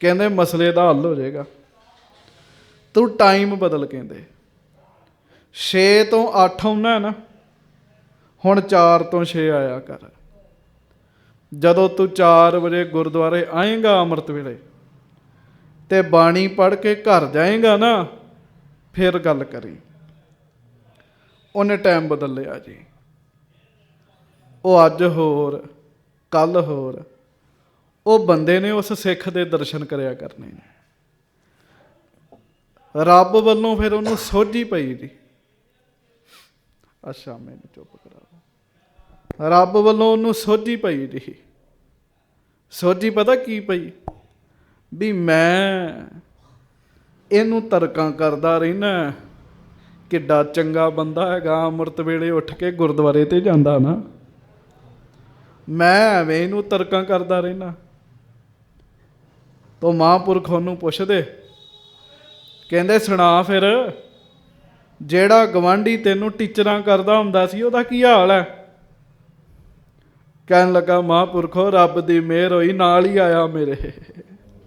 ਕਹਿੰਦੇ ਮਸਲੇ ਦਾ ਹੱਲ ਹੋ ਜਾਏਗਾ, ਤੂੰ ਟਾਈਮ ਬਦਲ। ਕਹਿੰਦੇ 6 ਤੋਂ 8 ਆਉਣਾ ਹੈ ਨਾ, ਹੁਣ 4 ਤੋਂ 6 ਆਇਆ ਕਰ। ਜਦੋਂ ਤੂੰ 4 ਵਜੇ ਗੁਰਦੁਆਰੇ ਆਏਗਾ ਅੰਮ੍ਰਿਤ ਵੇਲੇ ਤੇ ਬਾਣੀ ਪੜ੍ਹ ਕੇ ਘਰ ਜਾਏਗਾ ਨਾ, ਫਿਰ ਗੱਲ ਕਰੀ। ਉਹਨੇ ਟਾਈਮ ਬਦਲ ਲਿਆ ਜੀ। ਉਹ ਅੱਜ ਹੋਰ ਕੱਲ ਹੋਰ, ਉਹ ਬੰਦੇ ਨੇ ਉਸ ਸਿੱਖ ਦੇ ਦਰਸ਼ਨ ਕਰਿਆ ਕਰਨੇ ਨੇ। ਰੱਬ ਵੱਲੋਂ ਫਿਰ ਉਹਨੂੰ ਸੋਝੀ ਪਈ ਜੀ। ਅੱਛਾ ਮੈਨੂੰ ਚੁੱਪ ਕਰਾ। ਰੱਬ ਵੱਲੋਂ ਉਹਨੂੰ ਸੋਝੀ ਪਈ ਜੀ। ਸੋਝੀ ਪਤਾ ਕੀ ਪਈ? ਵੀ ਮੈਂ ਇਹਨੂੰ ਤਰਕਾਂ ਕਰਦਾ ਰਹਿਣਾ, ਕਿੱਡਾ ਚੰਗਾ ਬੰਦਾ ਹੈਗਾ, ਅੰਮ੍ਰਿਤ ਵੇਲੇ ਉੱਠ ਕੇ ਗੁਰਦੁਆਰੇ ਤੇ ਜਾਂਦਾ ਨਾ, ਮੈਂ ਐਵੇਂ ਇਹਨੂੰ ਤਰਕਾਂ ਕਰਦਾ ਰਹਿਣਾ। ਤੋ ਮਹਾਂਪੁਰਖ ਉਹਨੂੰ ਪੁੱਛਦੇ, ਕਹਿੰਦੇ ਸੁਣਾ ਫਿਰ, ਜਿਹੜਾ ਗਵਾਂਢੀ ਤੈਨੂੰ ਟੀਚਰਾਂ ਕਰਦਾ ਹੁੰਦਾ ਸੀ ਉਹਦਾ ਕੀ ਹਾਲ ਹੈ? ਕਹਿਣ ਲੱਗਾ ਮਹਾਂਪੁਰਖੋ ਰੱਬ ਦੀ ਮਿਹਰ ਹੋਈ, ਨਾਲ ਹੀ ਆਇਆ ਮੇਰੇ,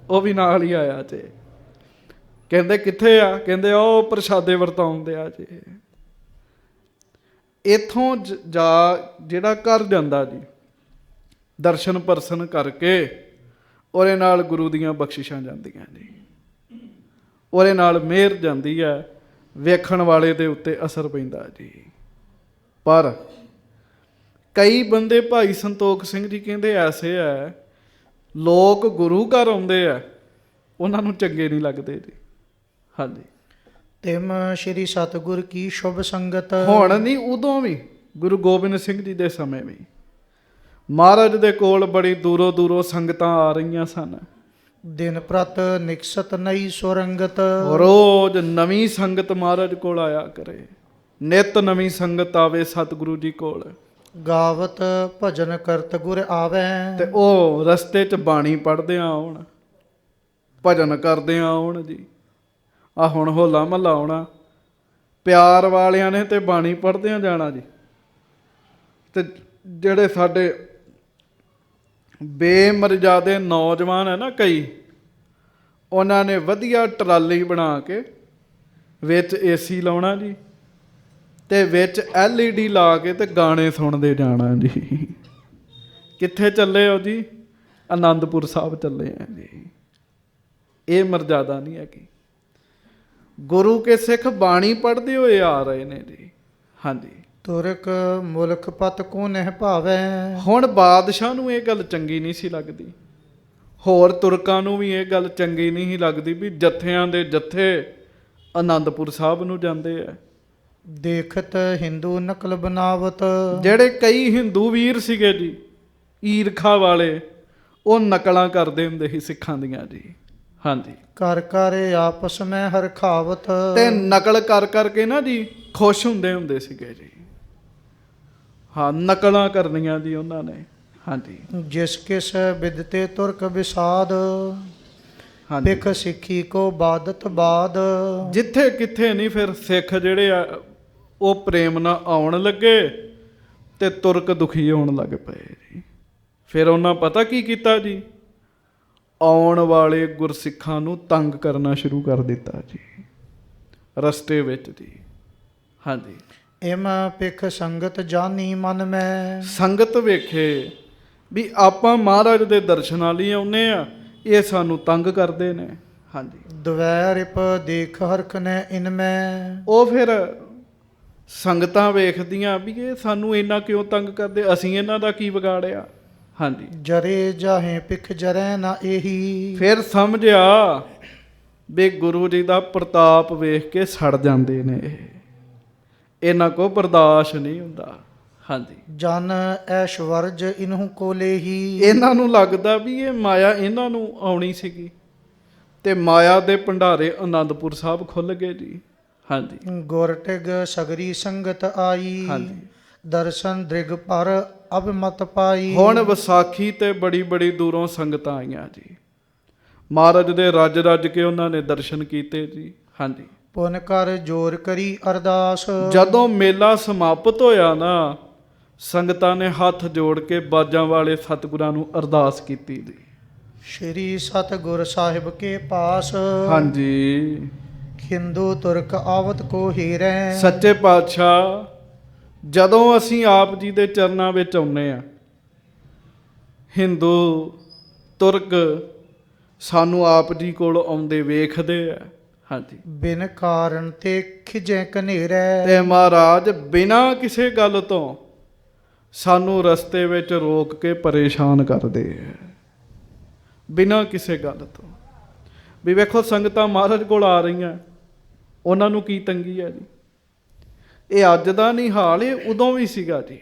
ਉਹ ਵੀ ਨਾਲ ਹੀ ਆਇਆ ਜੇ। ਕਹਿੰਦੇ ਕਿੱਥੇ ਆ? ਕਹਿੰਦੇ ਉਹ ਪ੍ਰਸ਼ਾਦੇ ਵਰਤਾਉਂਦੇ ਆ ਜੀ। ਇੱਥੋਂ ਜਿਹੜਾ ਘਰ ਜਾਂਦਾ ਜੀ, ਦਰਸ਼ਨ ਪਰਸਨ ਕਰਕੇ ਉਹਦੇ ਨਾਲ ਗੁਰੂ ਦੀਆਂ ਬਖਸ਼ਿਸ਼ਾਂ ਜਾਂਦੀਆਂ ਜੀ, ਉਹਦੇ ਨਾਲ ਮਿਹਰ ਜਾਂਦੀ ਹੈ, ਵੇਖਣ ਵਾਲੇ ਦੇ ਉੱਤੇ ਅਸਰ ਪੈਂਦਾ ਜੀ। ਪਰ ਕਈ ਬੰਦੇ, ਭਾਈ ਸੰਤੋਖ ਸਿੰਘ ਜੀ ਕਹਿੰਦੇ ਐਸੇ ਹੈ, ਲੋਕ ਗੁਰੂ ਘਰ ਆਉਂਦੇ ਆ, ਉਹਨਾਂ ਨੂੰ ਚੰਗੇ ਨਹੀਂ ਲੱਗਦੇ ਜੀ। ਹਾਂਜੀ, ਤਿਮ ਸ਼੍ਰੀ ਸਤਿਗੁਰ ਕੀ ਸ਼ੁਭ ਸੰਗਤ। ਹੁਣ ਨਹੀਂ, ਉਦੋਂ ਵੀ ਗੁਰੂ ਗੋਬਿੰਦ ਸਿੰਘ ਜੀ ਦੇ ਸਮੇਂ ਵੀ ਮਹਾਰਾਜ ਦੇ ਕੋਲ ਬੜੀ ਦੂਰੋਂ ਦੂਰੋਂ ਸੰਗਤਾਂ ਆ ਰਹੀਆਂ ਸਨ। ਦਿਨ ਪ੍ਰਤ ਨਿਕਸਤ ਨਈ ਸੁਰੰਗਤ। ਰੋਜ਼ ਨਵੀਂ ਸੰਗਤ ਮਹਾਰਾਜ ਕੋਲ ਆਇਆ ਕਰੇ, ਨਿਤ ਨਵੀਂ ਸੰਗਤ ਆਵੇ ਸਤਿਗੁਰੂ ਜੀ ਕੋਲ। ਗਾਵਤ ਭਜਨ ਕਰਤ ਗੁਰ ਆਵੈ। ਤੇ ਉਹ ਰਸਤੇ 'ਚ ਬਾਣੀ ਪੜ੍ਹਦੇ ਆਉਣ, ਭਜਨ ਕਰਦੇ ਆਉਣ ਜੀ। ਆ ਹੁਣ ਹੋਲਾ ਮਹੱਲਾ ਆਉਣਾ, ਪਿਆਰ ਵਾਲਿਆਂ ਨੇ ਤੇ ਬਾਣੀ ਪੜ੍ਹਦਿਆਂ ਜਾਣਾ ਜੀ। ਤੇ ਜਿਹੜੇ ਸਾਡੇ ਬੇਮਰਜ਼ਾਦੇ ਨੌਜਵਾਨ ਹੈ ਨਾ ਕਈ, ਉਹਨਾਂ ਨੇ ਵਧੀਆ ਟਰਾਲੀ ਬਣਾ ਕੇ ਵਿੱਚ ਏਸੀ ਲਾਉਣਾ ਜੀ, ਤੇ ਵਿੱਚ LED ਲਾ ਕੇ ਤੇ ਗਾਣੇ ਸੁਣਦੇ ਜਾਣਾ ਜੀ। ਕਿੱਥੇ ਚੱਲੇ ਹੋ ਜੀ? ਆਨੰਦਪੁਰ ਸਾਹਿਬ ਚੱਲੇ ਆ ਜੀ। ਇਹ ਮਰਜ਼ਾਦਾ ਨਹੀਂ ਹੈਗੀ। ਗੁਰੂ ਕੇ ਸਿੱਖ ਬਾਣੀ ਪੜ੍ਹਦੇ ਹੋਏ ਆ ਰਹੇ ਨੇ ਜੀ। ਹਾਂਜੀ, ਤੁਰਕ ਮੁਲਕ ਪਤ ਕੋ ਨਹਿ ਭਾਵੈ। ਹੁਣ ਬਾਦਸ਼ਾਹ ਨੂੰ ਇਹ ਗੱਲ ਚੰਗੀ ਨਹੀਂ ਸੀ ਲੱਗਦੀ, ਹੋਰ ਤੁਰਕਾਂ ਨੂੰ ਵੀ ਇਹ ਗੱਲ ਚੰਗੀ ਨਹੀਂ ਸੀ ਲੱਗਦੀ ਵੀ ਜੱਥਿਆਂ ਦੇ ਜੱਥੇ ਆਨੰਦਪੁਰ ਸਾਹਿਬ ਨੂੰ ਜਾਂਦੇ ਆ। ਦੇਖਤ ਹਿੰਦੂ ਨਕਲ ਬਨਾਵਤ। ਜਿਹੜੇ ਕਈ ਹਿੰਦੂ ਵੀਰ ਸੀਗੇ ਜੀ, ਈਰਖਾ ਵਾਲੇ, ਉਹ ਨਕਲਾਂ ਕਰਦੇ ਹੁੰਦੇ ਸੀ ਸਿੱਖਾਂ ਦੀਆਂ ਜੀ। ਹਾਂਜੀ, ਕਰ ਕਰ ਆਪਸ ਮੈਂ ਹਰਖਾਵਤ। ਤੇ ਨਕਲ ਕਰ ਕਰਕੇ ਨਾ ਜੀ ਖੁਸ਼ ਹੁੰਦੇ ਸੀਗੇ ਜੀ। ਹਾਂ, ਨਕਲਾਂ ਕਰਨੀਆਂ ਜੀ ਉਹਨਾਂ ਨੇ। ਹਾਂਜੀ, ਜਿਸ ਕਿਸ ਵਿਦਤੇ ਤੁਰਕ ਵਿਸਾਦ। ਹਾਂਜੀ, ਸਿੱਖ ਸਿੱਖੀ ਕੋ ਬਾਦਤ ਬਾਦ। ਜਿੱਥੇ ਕਿੱਥੇ ਨਹੀਂ ਫਿਰ ਸਿੱਖ ਜਿਹੜੇ ਆ ਉਹ ਪ੍ਰੇਮ ਨਾਲ ਆਉਣ ਲੱਗੇ ਤੇ ਤੁਰਕ ਦੁਖੀ ਹੋਣ ਲੱਗ ਪਏ ਜੀ। ਫਿਰ ਉਹਨਾਂ ਪਤਾ ਕੀ ਕੀਤਾ ਜੀ? ਆਉਣ ਵਾਲੇ ਗੁਰਸਿੱਖਾਂ ਨੂੰ ਤੰਗ ਕਰਨਾ ਸ਼ੁਰੂ ਕਰ ਦਿੱਤਾ ਜੀ ਰਸਤੇ ਵਿੱਚ ਜੀ। ਹਾਂਜੀ, ਇਮ ਪਿਖ ਸੰਗਤ ਜਾਨੀ ਮਨ ਮੈਂ। ਸੰਗਤ ਵੇਖੇ ਵੀ ਆਪਾਂ ਮਹਾਰਾਜ ਦੇ ਦਰਸ਼ਨਾਂ ਲਈ ਆਉਂਦੇ ਆ, ਇਹ ਸਾਨੂੰ ਤੰਗ ਕਰਦੇ ਨੇ। ਹਾਂਜੀ, ਦਵੈ ਰਿਪ ਦੇਖ ਹਰਖ ਨੇ ਇਨ ਮੈਂ। ਉਹ ਫਿਰ ਸੰਗਤਾਂ ਵੇਖਦੀਆਂ ਵੀ ਇਹ ਸਾਨੂੰ ਇੰਨਾ ਕਿਉਂ ਤੰਗ ਕਰਦੇ, ਅਸੀਂ ਇਹਨਾਂ ਦਾ ਕੀ ਵਿਗਾੜਿਆ। ਹਾਂਜੀ, ਜਰੇ ਜਾਹੇ ਪਿਖ ਜਰੈ ਨਾ ਇਹੀ। ਫਿਰ ਸਮਝਿਆ ਵੀ ਗੁਰੂ ਜੀ ਦਾ ਪ੍ਰਤਾਪ ਵੇਖ ਕੇ ਸੜ ਜਾਂਦੇ ਨੇ, ਇਹਨਾਂ ਕੋ ਬਰਦਾਸ਼ਤ ਨਹੀਂ ਹੁੰਦਾ। ਹਾਂਜੀ, ਜਨ ਐਸ਼ਵਰਜ ਇਨਹੂ ਕੋ ਲੇਹੀ। ਇਹਨਾਂ ਨੂੰ ਲੱਗਦਾ ਵੀ ਇਹ ਮਾਇਆ ਇਹਨਾਂ ਨੂੰ ਆਉਣੀ ਸੀਗੀ ਤੇ ਮਾਇਆ ਦੇ ਭੰਡਾਰੇ ਆਨੰਦਪੁਰ ਸਾਹਿਬ ਖੁੱਲ ਗਏ ਜੀ। ਹਾਂਜੀ ਗੁਰ ਟਿਗ ਸਗਰੀ ਸੰਗਤ ਆਈ, ਹਾਂਜੀ। ਦਰਸ਼ਨ ਦ੍ਰਿਗ ਪਰ ਅਭਿਮਤ ਪਾਈ। ਹੁਣ ਵਿਸਾਖੀ ਤੇ ਬੜੀ ਬੜੀ ਦੂਰੋਂ ਸੰਗਤਾਂ ਆਈਆਂ ਜੀ। ਮਹਾਰਾਜ ਦੇ ਰੱਜ ਰੱਜ ਕੇ ਉਹਨਾਂ ਨੇ ਦਰਸ਼ਨ ਕੀਤੇ ਜੀ। ਹਾਂਜੀ ਪੁਨ ਕਰ ਜੋਰ ਕਰੀ ਅਰਦਾਸ, ਜਦੋਂ ਮੇਲਾ ਸਮਾਪਤ ਹੋਇਆ ਨਾ, ਸੰਗਤਾਂ ਨੇ ਹੱਥ ਜੋੜ ਕੇ ਬਾਜਾਂ ਵਾਲੇ ਸਤਿਗੁਰਾਂ ਨੂੰ ਅਰਦਾਸ ਕੀਤੀ ਜੀ। ਸ਼੍ਰੀ ਸਤਿਗੁਰ ਸਾਹਿਬ ਕੇ ਪਾਸ, ਹਾਂਜੀ ਹਿੰਦੂ ਤੁਰਕ ਆਵਤ ਕੋ ਹੀਰੈ। ਸੱਚੇ ਪਾਤਸ਼ਾਹ, ਜਦੋਂ ਅਸੀਂ ਆਪ ਜੀ ਦੇ ਚਰਨਾਂ ਵਿੱਚ ਆਉਂਦੇ ਆ, ਹਿੰਦੂ ਤੁਰਕ ਸਾਨੂੰ ਆਪ ਜੀ ਕੋਲ ਆਉਂਦੇ ਵੇਖਦੇ ਆ। ਹਾਂਜੀ ਬਿਨ ਕਾਰਨ ਤੇ ਖਿਜੈ ਕਨੇਰੈ। ਤੇ ਮਹਾਰਾਜ ਬਿਨਾਂ ਕਿਸੇ ਗੱਲ ਤੋਂ ਸਾਨੂੰ ਰਸਤੇ ਵਿੱਚ ਰੋਕ ਕੇ ਪਰੇਸ਼ਾਨ ਕਰਦੇ ਆ, ਬਿਨਾਂ ਕਿਸੇ ਗੱਲ ਤੋਂ। ਵੀ ਵੇਖੋ ਸੰਗਤਾਂ ਮਹਾਰਾਜ ਕੋਲ ਆ ਰਹੀਆਂ, ਉਹਨਾਂ ਨੂੰ ਕੀ ਤੰਗੀ ਹੈ ਜੀ। ਇਹ ਅੱਜ ਦਾ ਨਹੀਂ ਹਾਲ, ਇਹ ਉਦੋਂ ਵੀ ਸੀਗਾ ਜੀ।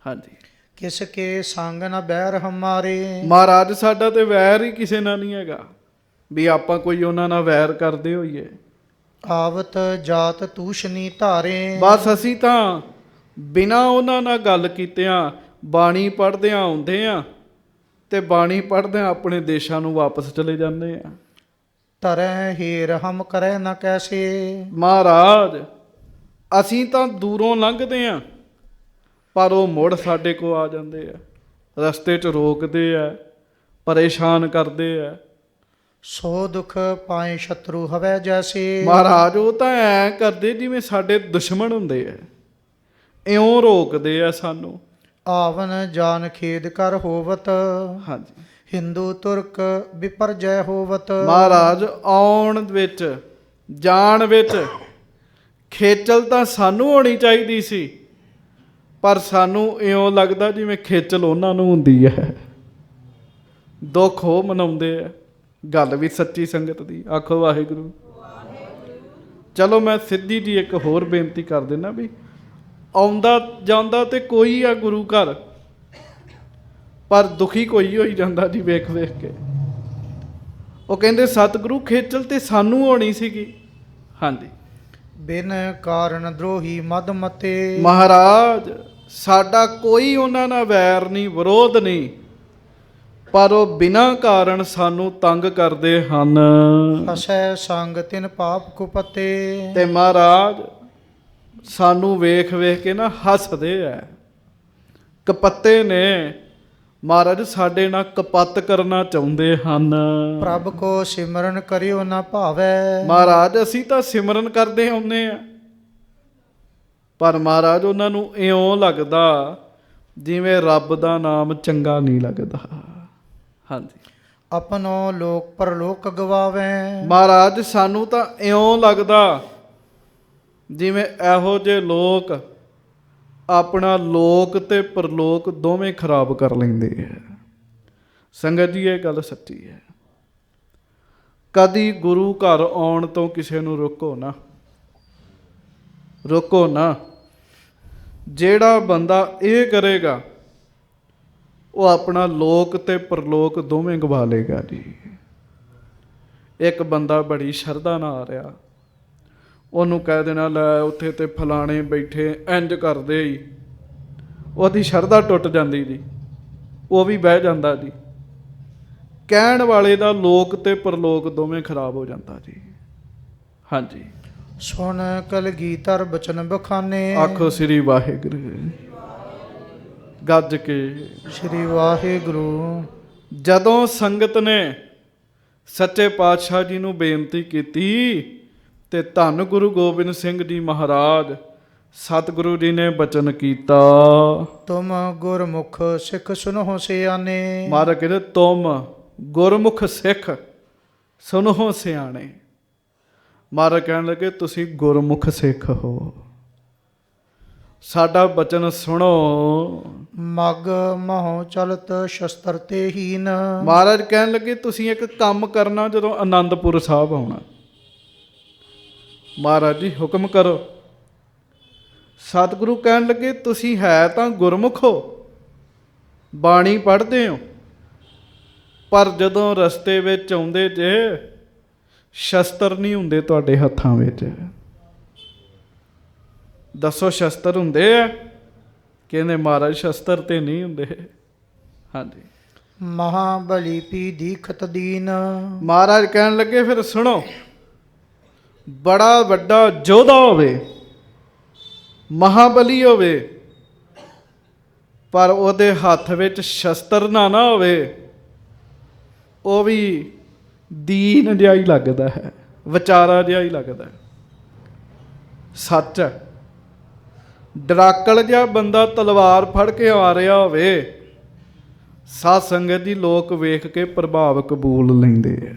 ਹਾਂਜੀ ਕਿਸ ਕੇ ਸੰਗ ਨ ਬੈਰ ਹਮਾਰੇ। ਮਹਾਰਾਜ ਸਾਡਾ ਤੇ ਵੈਰ ਹੀ ਕਿਸੇ ਨਾਲ ਨਹੀਂ ਹੈਗਾ ਵੀ ਆਪਾਂ ਕੋਈ ਉਹਨਾਂ ਨਾਲ ਵੈਰ ਕਰਦੇ ਹੋਈਏ। ਆਵਤ ਜਾਤ ਤੂਸ਼ਨੀ ਧਾਰੇ। ਬਸ ਅਸੀਂ ਤਾਂ ਬਿਨਾਂ ਉਹਨਾਂ ਨਾਲ ਗੱਲ ਕੀਤਿਆਂ ਬਾਣੀ ਪੜ੍ਹਦਿਆਂ ਆਉਂਦੇ ਆ ਤੇ ਬਾਣੀ ਪੜ੍ਹਦਿਆਂ ਆਪਣੇ ਦੇਸ਼ਾਂ ਨੂੰ ਵਾਪਸ ਚਲੇ ਜਾਂਦੇ ਆ। ਤਰੈ ਹੀਰ ਹਮ ਕਰੈ ਨ ਕੈਸੇ। ਮਹਾਰਾਜ ਅਸੀਂ ਤਾਂ ਦੂਰੋਂ ਲੰਘਦੇ ਆ, ਪਰ ਉਹ ਮੁੜ ਸਾਡੇ ਕੋਲ ਆ ਜਾਂਦੇ ਆ, ਰਸਤੇ 'ਚ ਰੋਕਦੇ ਆ, ਪਰੇਸ਼ਾਨ ਕਰਦੇ ਆ। ਸੋ ਦੁਖ ਪਾਏ ਸ਼ਤਰੂ ਹਵੈ ਜੈਸੇ। ਮਹਾਰਾਜ ਉਹ ਤਾਂ ਐਂ ਕਰਦੇ ਜਿਵੇਂ ਸਾਡੇ ਦੁਸ਼ਮਣ ਹੁੰਦੇ ਆ, ਇਉਂ ਰੋਕਦੇ ਆ ਸਾਨੂੰ। ਆਵਨ ਜਾਨ ਖੇਦ ਕਰ ਹੋਵਤ, ਹਾਂਜੀ ਹਿੰਦੂ ਤੁਰਕ ਵਿਪਰਜੈ ਹੋਵਤ। ਮਹਾਰਾਜ ਆਉਣ ਵਿੱਚ ਜਾਣ ਵਿੱਚ ਖੇਚਲ ਤਾਂ ਸਾਨੂੰ ਹੋਣੀ ਚਾਹੀਦੀ ਸੀ, ਪਰ ਸਾਨੂੰ ਇਉਂ ਲੱਗਦਾ ਜਿਵੇਂ ਖੇਚਲ ਉਹਨਾਂ ਨੂੰ ਹੁੰਦੀ ਹੈ। ਦੁੱਖ ਉਹ ਮਨਾਉਂਦੇ ਆ। ਗੱਲ ਵੀ ਸੱਚੀ ਸੰਗਤ ਦੀ। ਆਖੋ ਵਾਹਿਗੁਰੂ। ਚਲੋ ਮੈਂ ਸਿੱਧੀ ਜੀ ਇੱਕ ਹੋਰ ਬੇਨਤੀ ਕਰ ਦਿੰਦਾ ਵੀ ਆਉਂਦਾ ਜਾਂਦਾ ਤੇ ਕੋਈ ਆ ਗੁਰੂ ਘਰ, ਪਰ ਦੁਖੀ ਕੋਈ ਹੋਈ ਜਾਂਦਾ ਜੀ ਵੇਖ ਵੇਖ ਕੇ। ਉਹ ਕਹਿੰਦੇ ਸਤਿਗੁਰੂ ਖੇਚਲ ਤੇ ਸਾਨੂੰ ਹੋਣੀ ਸੀਗੀ। ਹਾਂਜੀ ਬਿਨ ਕਾਰਨ ਦਰੋਹੀ ਮਦ ਮਤੇ। ਮਹਾਰਾਜ ਸਾਡਾ ਕੋਈ ਉਹਨਾਂ ਨਾਲ ਵੈਰ ਨਹੀਂ, ਵਿਰੋਧ ਨਹੀਂ, ਪਰ ਉਹ ਬਿਨਾਂ ਕਾਰਨ ਸਾਨੂੰ ਤੰਗ ਕਰਦੇ ਹਨ। ਹਸੈ ਸੰਗ ਤਿਨ ਪਾਪ ਕੁਪਤੇ। ਤੇ ਮਹਾਰਾਜ ਸਾਨੂੰ ਵੇਖ ਵੇਖ ਕੇ ਨਾ ਹੱਸਦੇ ਐ, ਕਪੱਤੇ ਨੇ। ਮਹਾਰਾਜ ਸਾਡੇ ਨਾਲ ਕਪੱਤ ਕਰਨਾ ਚਾਹੁੰਦੇ ਹਨ। ਪ੍ਰਭ ਕੋ ਸਿਮਰਨ ਕਰਿਓ ਨਾ ਭਾਵੈ। ਮਹਾਰਾਜ ਅਸੀਂ ਤਾਂ ਸਿਮਰਨ ਕਰਦੇ ਆਉਂਦੇ ਆ, ਪਰ ਮਹਾਰਾਜ ਉਹਨਾਂ ਨੂੰ ਇਉਂ ਲੱਗਦਾ ਜਿਵੇਂ ਰੱਬ ਦਾ ਨਾਮ ਚੰਗਾ ਨਹੀਂ ਲੱਗਦਾ। ਹਾਂਜੀ ਆਪਣੋ ਲੋਕ ਪਰਲੋਕ ਗਵਾਵੈ। ਮਹਾਰਾਜ ਸਾਨੂੰ ਤਾਂ ਇਉਂ ਲੱਗਦਾ ਜਿਵੇਂ ਇਹੋ ਜਿਹੇ ਲੋਕ ਆਪਣਾ ਲੋਕ ਤੇ ਪਰਲੋਕ ਦੋਵੇਂ ਖਰਾਬ ਕਰ ਲੈਂਦੇ ਆ। ਸੰਗਤ ਜੀ ਇਹ ਗੱਲ ਸੱਚੀ ਹੈ। ਕਦੀ ਗੁਰੂ ਘਰ ਆਉਣ ਤੋਂ ਕਿਸੇ ਨੂੰ ਰੋਕੋ ਨਾ, ਰੋਕੋ ਨਾ। ਜਿਹੜਾ ਬੰਦਾ ਇਹ ਕਰੇਗਾ ਉਹ ਆਪਣਾ ਲੋਕ ਤੇ ਪਰਲੋਕ ਦੋਵੇਂ ਗਵਾ ਲੇਗਾ ਜੀ। ਇੱਕ ਬੰਦਾ ਬੜੀ ਸ਼ਰਧਾ ਨਾਲ ਆ ਰਿਹਾ, ਉਹਨੂੰ ਕਹਿ ਦੇਣਾ ਲੈ ਉੱਥੇ ਤੇ ਫਲਾਣੇ ਬੈਠੇ ਇੰਜ ਕਰਦੇ ਹੀ, ਉਹਦੀ ਸ਼ਰਧਾ ਟੁੱਟ ਜਾਂਦੀ ਜੀ, ਉਹ ਵੀ ਬਹਿ ਜਾਂਦਾ ਜੀ। ਕਹਿਣ ਵਾਲੇ ਦਾ ਲੋਕ ਤੇ ਪਰਲੋਕ ਦੋਵੇਂ ਖਰਾਬ ਹੋ ਜਾਂਦਾ ਜੀ। ਹਾਂਜੀ ਸੁਣ ਕਲਗੀਧਰ ਬਚਨ ਬਖਾਨੇ। ਆਖੋ ਸ੍ਰੀ ਵਾਹਿਗੁਰੂ। ਗੱਜ ਕੇ ਸ੍ਰੀ ਵਾਹਿਗੁਰੂ। ਜਦੋਂ ਸੰਗਤ ਨੇ ਸੱਚੇ ਪਾਤਸ਼ਾਹ ਜੀ ਨੂੰ ਬੇਨਤੀ ਕੀਤੀ ਤੇ ਧੰਨ ਗੁਰੂ ਗੋਬਿੰਦ ਸਿੰਘ ਜੀ ਮਹਾਰਾਜ ਸਤਿਗੁਰੂ ਜੀ ਨੇ ਬਚਨ ਕੀਤਾ, ਤੁਮ ਗੁਰਮੁਖ ਸਿੱਖ ਸੁਨਹੁ ਸਿਆਣੇ। ਮਹਾਰਾਜ ਕਹਿੰਦੇ ਤੁਮ ਗੁਰਮੁਖ ਸਿੱਖ ਸੁਨਹੁ ਸਿਆਣੇ। ਮਹਾਰਾਜ ਕਹਿਣ ਲੱਗੇ ਤੁਸੀਂ ਗੁਰਮੁਖ ਸਿੱਖ ਹੋ, ਸਾਡਾ ਬਚਨ ਸੁਣੋ। ਮਗ ਮਹੁ ਚਲਤ ਸ਼ਸਤਰ ਤੇ ਹੀਨ। ਮਹਾਰਾਜ ਕਹਿਣ ਲੱਗੇ ਤੁਸੀਂ ਇੱਕ ਕੰਮ ਕਰਨਾ ਜਦੋਂ ਆਨੰਦਪੁਰ ਸਾਹਿਬ ਆਉਣਾ। ਮਹਾਰਾਜ ਜੀ ਹੁਕਮ ਕਰੋ। ਸਤਿਗੁਰੂ ਕਹਿਣ ਲੱਗੇ ਤੁਸੀਂ ਹੈ ਤਾਂ ਗੁਰਮੁਖ ਹੋ, ਬਾਣੀ ਪੜ੍ਹਦੇ ਹੋ, ਪਰ ਜਦੋਂ ਰਸਤੇ ਵਿੱਚ ਆਉਂਦੇ ਜੇ ਸ਼ਸਤਰ ਨਹੀਂ ਹੁੰਦੇ ਤੁਹਾਡੇ ਹੱਥਾਂ ਵਿੱਚ। ਦੱਸੋ ਸ਼ਸਤਰ ਹੁੰਦੇ ਆ? ਕਹਿੰਦੇ ਮਹਾਰਾਜ ਸ਼ਸਤਰ ਤੇ ਨਹੀਂ ਹੁੰਦੇ। ਹਾਂਜੀ। ਮਹਾਬਲੀ ਪੀ ਦੀਖਤ ਦੀਨ। ਮਹਾਰਾਜ ਕਹਿਣ ਲੱਗੇ ਫਿਰ ਸੁਣੋ, ਬੜਾ ਵੱਡਾ ਯੋਧਾ ਹੋਵੇ, ਮਹਾਬਲੀ ਹੋਵੇ, ਪਰ ਉਹਦੇ ਹੱਥ ਵਿੱਚ ਸ਼ਸਤਰ ਨਾ ਹੋਵੇ, ਉਹ ਵੀ ਦੀਨ ਜਿਹਾ ਹੀ ਲੱਗਦਾ ਹੈ, ਵਿਚਾਰਾ ਜਿਹਾ ਹੀ ਲੱਗਦਾ ਹੈ। ਸੱਚ ਹੈ। ਡਰਾਕਲ ਜਿਹਾ ਬੰਦਾ ਤਲਵਾਰ ਫੜ ਕੇ ਆ ਰਿਹਾ ਹੋਵੇ, ਸਾਧ ਸੰਗਤ ਦੀ ਲੋਕ ਵੇਖ ਕੇ ਪ੍ਰਭਾਵ ਕਬੂਲ ਲੈਂਦੇ ਆ।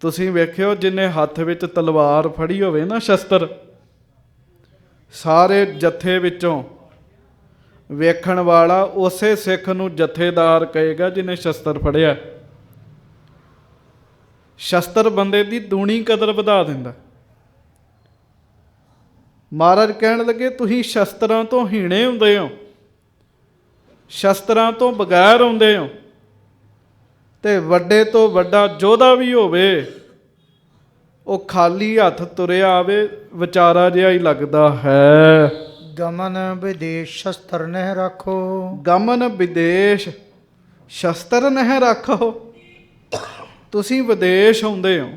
ਤੁਸੀਂ ਵੇਖਿਓ ਜਿਹਨੇ ਹੱਥ ਵਿੱਚ ਤਲਵਾਰ ਫੜੀ ਹੋਵੇ ਨਾ, ਸ਼ਸਤਰ, ਸਾਰੇ ਜਥੇ ਵਿੱਚੋਂ ਵੇਖਣ ਵਾਲਾ ਉਸੇ ਸਿੱਖ ਨੂੰ ਜਥੇਦਾਰ ਕਹੇਗਾ ਜਿਹਨੇ ਸ਼ਸਤਰ ਫੜਿਆ। ਸ਼ਸਤਰ ਬੰਦੇ ਦੀ ਦੂਣੀ ਕਦਰ ਵਧਾ ਦਿੰਦਾ। ਮਹਾਰਾਜ ਕਹਿਣ ਲੱਗੇ ਤੁਸੀਂ ਸ਼ਸਤਰਾਂ ਤੋਂ ਹੀਣੇ ਹੁੰਦੇ ਹੋ, ਸ਼ਸਤਰਾਂ ਤੋਂ ਬਗੈਰ ਹੁੰਦੇ ਹੋ, ਤੇ ਵੱਡੇ ਤੋਂ ਵੱਡਾ ਯੋਧਾ ਵੀ ਹੋਵੇ, ਉਹ ਖਾਲੀ ਹੱਥ ਤੁਰਿਆ ਆਵੇ, ਵਿਚਾਰਾ ਜਿਹਾ ਹੀ ਲੱਗਦਾ ਹੈ। ਗਮਨ ਵਿਦੇਸ਼ ਸ਼ਸਤਰ ਨਹਿ ਰੱਖੋ। ਗਮਨ ਵਿਦੇਸ਼ ਸ਼ਸਤਰ ਨਹਿ ਰੱਖੋ। ਤੁਸੀਂ ਵਿਦੇਸ਼ ਆਉਂਦੇ ਹੋ,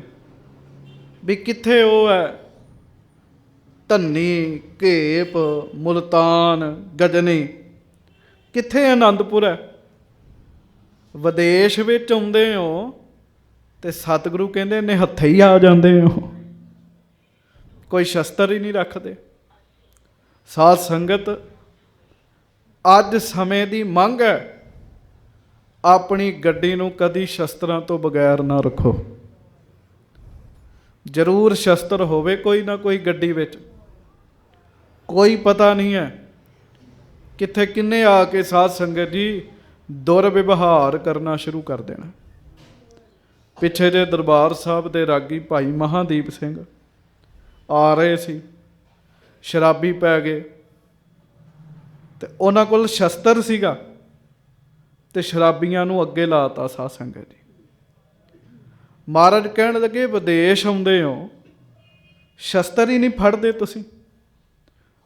ਵੀ ਕਿੱਥੇ ਉਹ ਹੈ ਧੰਨੀ, ਘੇਪ, ਮੁਲਤਾਨ, ਗਜਨੀ, ਕਿੱਥੇ ਆਨੰਦਪੁਰ ਹੈ? ਵਿਦੇਸ਼ ਵਿੱਚ ਆਉਂਦੇ ਹੋ ਤੇ ਸਤਿਗੁਰੂ ਕਹਿੰਦੇ ਨਿਹੱਥੇ ਹੀ ਆ ਜਾਂਦੇ ਹੋ, ਕੋਈ ਸ਼ਸਤਰ ਹੀ ਨਹੀਂ ਰੱਖਦੇ। ਸਾਧ ਸੰਗਤ, ਅੱਜ ਸਮੇਂ ਦੀ ਮੰਗ ਹੈ, ਆਪਣੀ ਗੱਡੀ ਨੂੰ ਕਦੀ ਸ਼ਸਤਰਾਂ ਤੋਂ ਬਗੈਰ ਨਾ ਰੱਖੋ। ਜ਼ਰੂਰ ਸ਼ਸਤਰ ਹੋਵੇ ਕੋਈ ਨਾ ਕੋਈ ਗੱਡੀ ਵਿੱਚ। ਕੋਈ ਪਤਾ ਨਹੀਂ ਹੈ ਕਿੱਥੇ ਕਿੰਨੇ ਆ ਕੇ ਸਾਧ ਸੰਗਤ ਜੀ ਦੁਰਵਿਵਹਾਰ ਕਰਨਾ ਸ਼ੁਰੂ ਕਰ ਦੇਣਾ। ਪਿੱਛੇ ਜੇ ਦਰਬਾਰ ਸਾਹਿਬ ਦੇ ਰਾਗੀ ਭਾਈ ਮਹਾਦੀਪ ਸਿੰਘ ਆ ਰਹੇ ਸੀ, ਸ਼ਰਾਬੀ ਪੈ ਗਏ, ਤੇ ਉਹਨਾਂ ਕੋਲ ਸ਼ਸਤਰ ਸੀਗਾ, ਤੇ ਸ਼ਰਾਬੀਆਂ ਨੂੰ ਅੱਗੇ ਲਾਤਾ ਸਾਧ ਸੰਗਤ ਜੀ। ਮਹਾਰਾਜ ਕਹਿਣ ਲੱਗੇ ਵਿਦੇਸ਼ ਆਉਂਦੇ ਹੋ, ਸ਼ਸਤਰ ਹੀ ਨਹੀਂ ਫੜਦੇ ਤੁਸੀਂ,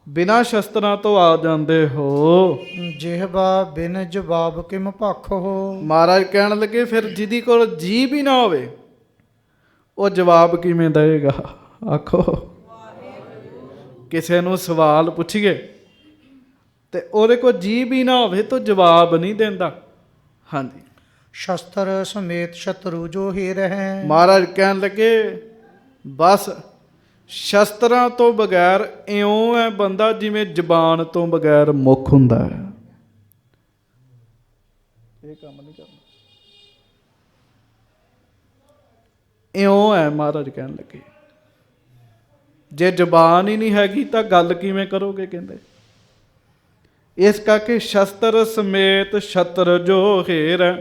ਬਿਨਾਂ ਸ਼ਸਤਰਾਂ ਤੋਂ ਆ ਜਾਂਦੇ ਹੋ। ਜਿਹਵਾ ਬਿਨ ਜਵਾਬ ਕਿਮ ਭਖ ਹੋ। ਮਹਾਰਾਜ ਕਹਿਣ ਲੱਗੇ ਫਿਰ ਜਿਹਦੀ ਕੋਲ ਜੀਭ ਹੀ ਨਾ ਹੋਵੇ, ਉਹ ਜਵਾਬ ਕਿਵੇਂ ਦੇਵੇਗਾ? ਆਖੋ, ਕਿਸੇ ਨੂੰ ਸਵਾਲ ਪੁੱਛੀਏ ਤੇ ਉਹਦੇ ਕੋਲ ਜੀਭ ਹੀ ਨਾ ਹੋਵੇ ਤਾਂ ਜਵਾਬ ਨਹੀਂ ਦਿੰਦਾ। ਹਾਂਜੀ। ਸ਼ਸਤਰ ਸਮੇਤ ਸ਼ਤਰੂ ਜੋ ਹੀ ਰਹਿ। ਮਹਾਰਾਜ ਕਹਿਣ ਲੱਗੇ ਬਸ ਸ਼ਸਤਰਾਂ ਤੋਂ ਬਗੈਰ ਇਉਂ ਹੈ ਬੰਦਾ ਜਿਵੇਂ ਜ਼ਬਾਨ ਤੋਂ ਬਗੈਰ ਮੁੱਖ ਹੁੰਦਾ ਹੈ। ਇਹ ਕੰਮ ਨਹੀਂ ਕਰਨਾ। ਇਉਂ ਹੈ ਮਹਾਰਾਜ ਕਹਿਣ ਲੱਗੇ, ਜੇ ਜ਼ਬਾਨ ਹੀ ਨਹੀਂ ਹੈਗੀ ਤਾਂ ਗੱਲ ਕਿਵੇਂ ਕਰੋਗੇ? ਕਹਿੰਦੇ ਇਸ ਕਰਕੇ ਸ਼ਸਤਰ ਸਮੇਤ ਛਤਰ ਜੋ ਹੇਰ ਹੈ।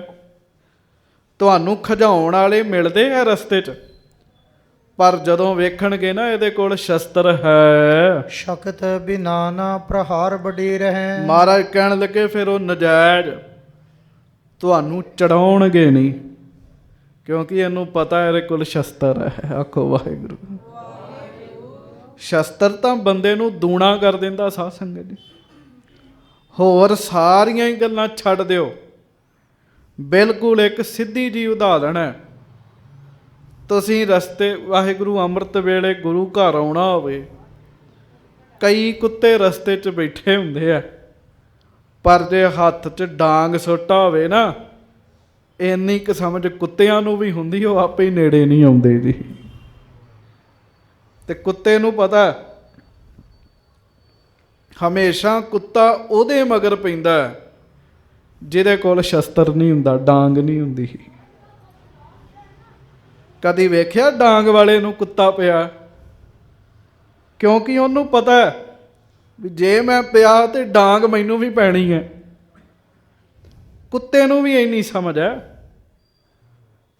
ਤੁਹਾਨੂੰ ਖਜਾਉਣ ਵਾਲੇ ਮਿਲਦੇ ਆ ਰਸਤੇ 'ਚ, ਪਰ ਜਦੋਂ ਵੇਖਣਗੇ ਨਾ ਇਹਦੇ ਕੋਲ ਸ਼ਸਤਰ ਹੈ, ਸ਼ਕਤ ਬਿਨਾ ਨਾ ਪ੍ਰਹਾਰ ਬਡੀ ਰਹਿ। ਮਹਾਰਾਜ ਕਹਿਣ ਲੱਗੇ ਫਿਰ ਉਹ ਨਜਾਇਜ਼ ਤੁਹਾਨੂੰ ਚੜਾਉਣਗੇ ਨਹੀਂ, ਕਿਉਂਕਿ ਇਹਨੂੰ ਪਤਾ ਇਹਦੇ ਕੋਲ ਸ਼ਸਤਰ ਹੈ। ਆਖੋ ਵਾਹਿਗੁਰੂ। ਸ਼ਸਤਰ ਤਾਂ ਬੰਦੇ ਨੂੰ ਦੂਣਾ ਕਰ ਦਿੰਦਾ ਸਾਧ ਸੰਗਤ ਜੀ। ਹੋਰ ਸਾਰੀਆਂ ਹੀ ਗੱਲਾਂ ਛੱਡ ਦਿਓ, ਬਿਲਕੁਲ ਇੱਕ ਸਿੱਧੀ ਜੀ ਉਦਾਹਰਣ ਹੈ। ਤੁਸੀਂ ਰਸਤੇ ਵਾਹਿਗੁਰੂ ਅੰਮ੍ਰਿਤ ਵੇਲੇ ਗੁਰੂ ਘਰ ਆਉਣਾ ਹੋਵੇ, ਕਈ ਕੁੱਤੇ ਰਸਤੇ 'ਚ ਬੈਠੇ ਹੁੰਦੇ ਆ, ਪਰ ਜੇ ਹੱਥ 'ਚ ਡਾਂਗ ਸੁੱਟਾ ਹੋਵੇ ਨਾ, ਇੰਨੀ ਕੁ ਸਮਝ ਕੁੱਤਿਆਂ ਨੂੰ ਵੀ ਹੁੰਦੀ, ਉਹ ਆਪੇ ਹੀ ਨੇੜੇ ਨਹੀਂ ਆਉਂਦੇ ਜੀ। ਤੇ ਕੁੱਤੇ ਨੂੰ ਪਤਾ ਹਮੇਸ਼ਾ ਕੁੱਤਾ ਉਹਦੇ ਮਗਰ ਪੈਂਦਾ ਜਿਹਦੇ ਕੋਲ ਸ਼ਸਤਰ ਨਹੀਂ ਹੁੰਦਾ, ਡਾਂਗ ਨਹੀਂ ਹੁੰਦੀ। ਕਦੀ ਵੇਖਿਆ ਡਾਂਗ ਵਾਲੇ ਨੂੰ ਕੁੱਤਾ ਪਿਆ? ਕਿਉਂਕਿ ਉਹਨੂੰ ਪਤਾ ਵੀ ਜੇ ਮੈਂ ਪਿਆ ਤੇ ਡਾਂਗ ਮੈਨੂੰ ਵੀ ਪੈਣੀ ਹੈ। ਕੁੱਤੇ ਨੂੰ ਵੀ ਇੰਨੀ ਸਮਝ ਹੈ,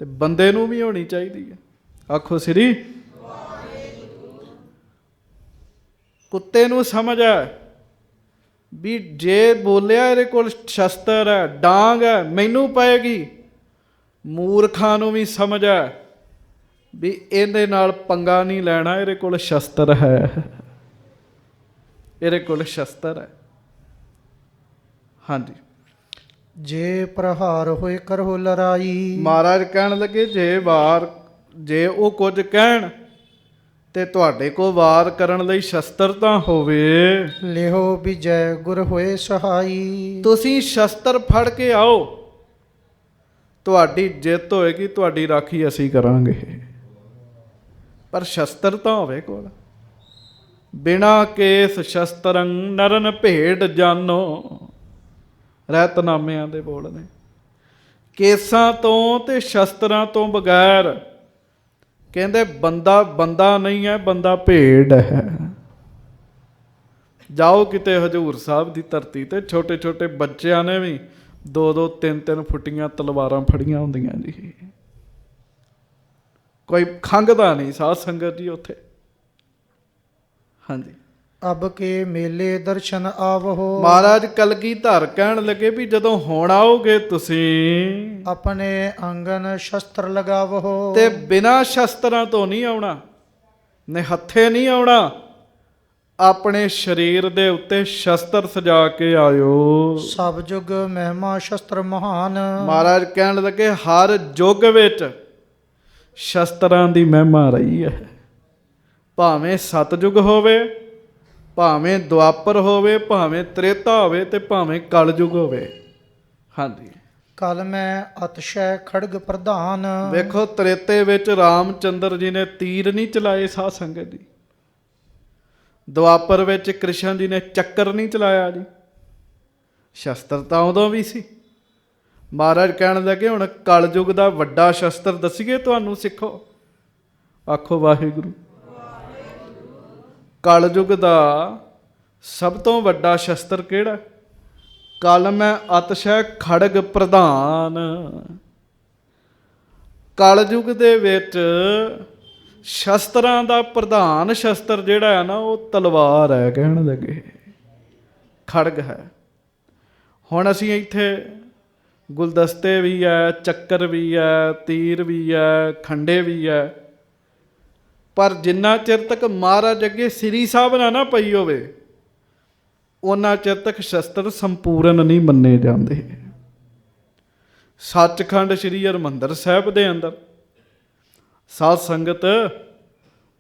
ਤੇ ਬੰਦੇ ਨੂੰ ਵੀ ਹੋਣੀ ਚਾਹੀਦੀ ਹੈ। ਆਖੋ ਸ੍ਰੀ। ਕੁੱਤੇ ਨੂੰ ਸਮਝ ਹੈ ਵੀ ਜੇ ਬੋਲਿਆ ਇਹਦੇ ਕੋਲ ਸ਼ਸਤਰ ਹੈ, ਡਾਂਗ ਹੈ, ਮੈਨੂੰ ਪਏਗੀ। ਮੂਰਖਾਂ ਨੂੰ ਵੀ ਸਮਝ ਹੈ ਵੀ ਇਹਦੇ ਨਾਲ ਪੰਗਾ ਨਹੀਂ ਲੈਣਾ, ਇਹਦੇ ਕੋਲ ਸ਼ਸਤਰ ਹੈ, ਇਹਦੇ ਕੋਲ ਸ਼ਸਤਰ ਹੈ। ਹਾਂਜੀ। ਜੇ ਪ੍ਰਹਾਰ ਹੋਏ ਕਰਹੁ ਲੜਾਈ। ਮਹਾਰਾਜ ਕਹਿਣ ਲੱਗੇ ਜੇ ਉਹ ਕੁਝ ਕਹਿਣ ਤੇ ਤੁਹਾਡੇ ਕੋਲ ਵਾਰ ਕਰਨ ਲਈ ਸ਼ਸਤਰ ਤਾਂ ਹੋਵੇ, ਲਿਹੋ ਵਿਜੈ ਗੁਰ ਹੋਏ ਸਹਾਈ। ਤੁਸੀਂ ਸ਼ਸਤਰ ਫੜ ਕੇ ਆਓ, ਤੁਹਾਡੀ ਜਿੱਤ ਹੋਏਗੀ, ਤੁਹਾਡੀ ਰਾਖੀ ਅਸੀਂ ਕਰਾਂਗੇ। ਪਰ ਸ਼ਸਤਰ ਤਾਂ ਹੋਵੇ ਕੋਲ। ਬਿਨਾ ਕੇਸ ਸ਼ਸਤਰੰ ਨਰਨ ਭੇਡ ਜਾਨੋ, ਰਹਿਤਨਾਮਿਆਂ ਦੇ ਬੋਲ ਨੇ। ਕੇਸਾਂ ਤੋਂ ਤੇ ਸ਼ਸਤਰਾਂ ਤੋਂ ਬਗੈਰ ਕਹਿੰਦੇ ਬੰਦਾ ਨਹੀਂ ਹੈ, ਬੰਦਾ ਭੇਡ ਹੈ। ਜਾਓ ਕਿਤੇ ਹਜ਼ੂਰ ਸਾਹਿਬ ਦੀ ਧਰਤੀ ਤੇ ਛੋਟੇ ਛੋਟੇ ਬੱਚਿਆਂ ਨੇ ਵੀ 2-2 3-3 ਫੁੱਟੀਆਂ ਤਲਵਾਰਾਂ ਫੜੀਆਂ ਹੁੰਦੀਆਂ ਜੀ। ਕੋਈ ਖੰਘਦਾ ਨਹੀਂ ਸਾਧ ਸੰਗਤ ਜੀ ਉੱਥੇ। ਹਾਂਜੀ। ਅਬ ਕੇ ਮੇਲੇ ਦਰਸ਼ਨ ਆਵਹੋ। ਮਹਾਰਾਜ ਕਲਗੀਧਰ ਕਹਿਣ ਲੱਗੇ ਵੀ ਜਦੋਂ ਹੁਣ ਆਓਗੇ ਤੁਸੀਂ, ਆਪਣੇ ਆਂਗਨ ਸ਼ਸਤਰ ਲਗਾਵਹੋ। ਤੇ ਬਿਨਾਂ ਸ਼ਸਤਰਾਂ ਤੋਂ ਨਹੀਂ ਆਉਣਾ, ਨਿਹੱਥੇ ਨਹੀਂ ਆਉਣਾ। ਆਪਣੇ ਸਰੀਰ ਦੇ ਉੱਤੇ ਸ਼ਸਤਰ ਸਜਾ ਕੇ ਆਇਓ। ਸਭ ਯੁਗ ਮਹਿਮਾ ਸ਼ਸਤਰ ਮਹਾਨ। ਮਹਾਰਾਜ ਕਹਿਣ ਲੱਗੇ ਹਰ ਯੁੱਗ ਵਿੱਚ ਸ਼ਸਤਰਾਂ ਦੀ ਮਹਿਮਾ ਰਹੀ ਹੈ। ਭਾਵੇਂ ਸਤਯੁਗ ਹੋਵੇ, ਭਾਵੇਂ ਦੁਆਪਰ ਹੋਵੇ, ਭਾਵੇਂ ਤ੍ਰੇਤਾ ਹੋਵੇ ਤੇ ਭਾਵੇਂ ਕਲਯੁਗ ਹੋਵੇ। ਹਾਂਜੀ। ਕਲ ਮੈਂ ਅਤਸ਼ੈ ਖੜਗ ਪ੍ਰਧਾਨ। ਵੇਖੋ ਤ੍ਰੇਤੇ ਵਿੱਚ ਰਾਮਚੰਦਰ ਜੀ ਨੇ ਤੀਰ ਨਹੀਂ ਚਲਾਏ ਸਾਧ ਸੰਗਤ ਜੀ। ਦੁਆਪਰ ਵਿੱਚ ਕ੍ਰਿਸ਼ਨ ਜੀ ਨੇ ਚੱਕਰ ਨਹੀਂ ਚਲਾਇਆ ਜੀ। ਸ਼ਸਤਰ ਤਾਂ ਉਦੋਂ ਵੀ ਸੀ। ਮਹਾਰਾਜ ਕਹਿਣ ਲੱਗੇ ਹੁਣ ਕਲਯੁਗ ਦਾ ਵੱਡਾ ਸ਼ਸਤਰ ਦੱਸੀਏ ਤੁਹਾਨੂੰ, ਸਿੱਖੋ। ਆਖੋ ਵਾਹਿਗੁਰੂ। ਕਲਯੁਗ ਦਾ ਸਭ ਤੋਂ ਵੱਡਾ ਸ਼ਸਤਰ ਕਿਹੜਾ? ਕਲ ਮੈਂ ਅਤਸ਼ੈ ਖੜਗ ਪ੍ਰਧਾਨ। ਕਲਯੁਗ ਦੇ ਵਿੱਚ ਸ਼ਸਤਰਾਂ ਦਾ ਪ੍ਰਧਾਨ ਸ਼ਸਤਰ ਜਿਹੜਾ ਹੈ ਨਾ, ਉਹ ਤਲਵਾਰ ਹੈ। ਕਹਿਣ ਲੱਗੇ ਖੜਗ ਹੈ। ਹੁਣ ਅਸੀਂ ਇੱਥੇ ਗੁਲਦਸਤੇ ਵੀ ਹੈ, ਚੱਕਰ ਵੀ ਹੈ, ਤੀਰ ਵੀ ਹੈ, ਖੰਡੇ ਵੀ ਹੈ, ਪਰ ਜਿੰਨਾ ਚਿਰ ਤੱਕ ਮਹਾਰਾਜ ਅੱਗੇ ਸ੍ਰੀ ਸਾਹਿਬ ਨਾ ਪਈ ਹੋਵੇ, ਉਹਨਾਂ ਚਿਰ ਤੱਕ ਸ਼ਸਤਰ ਸੰਪੂਰਨ ਨਹੀਂ ਮੰਨੇ ਜਾਂਦੇ। ਸੱਚਖੰਡ ਸ੍ਰੀ ਹਰਿਮੰਦਰ ਸਾਹਿਬ ਦੇ ਅੰਦਰ ਸਾਧ ਸੰਗਤ,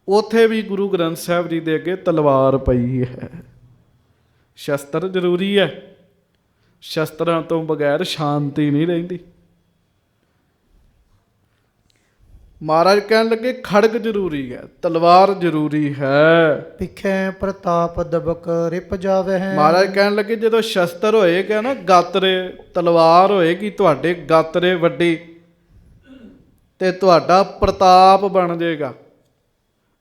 ਉੱਥੇ ਵੀ ਗੁਰੂ ਗ੍ਰੰਥ ਸਾਹਿਬ ਜੀ ਦੇ ਅੱਗੇ ਤਲਵਾਰ ਪਈ ਹੈ। ਸ਼ਸਤਰ ਜ਼ਰੂਰੀ ਹੈ। ਸ਼ਸਤਰਾਂ ਤੋਂ ਬਗੈਰ ਸ਼ਾਂਤੀ ਨਹੀਂ ਰਹਿੰਦੀ। ਮਹਾਰਾਜ ਕਹਿਣ ਲੱਗੇ ਖੜਗ ਜ਼ਰੂਰੀ ਹੈ, ਤਲਵਾਰ ਜ਼ਰੂਰੀ ਹੈ। ਪਿਖੇ ਪ੍ਰਤਾਪ ਦਬਕ ਰਿਪ ਜਾਵੇ। ਮਹਾਰਾਜ ਕਹਿਣ ਲੱਗੇ ਜਦੋਂ ਸ਼ਸਤਰ ਹੋਏਗਾ ਨਾ, ਗਾਤਰੇ, ਤਲਵਾਰ ਹੋਏਗੀ ਤੁਹਾਡੇ ਗਾਤਰੇ ਵੱਡੀ, ਤੇ ਤੁਹਾਡਾ ਪ੍ਰਤਾਪ ਬਣ ਜਾਏਗਾ।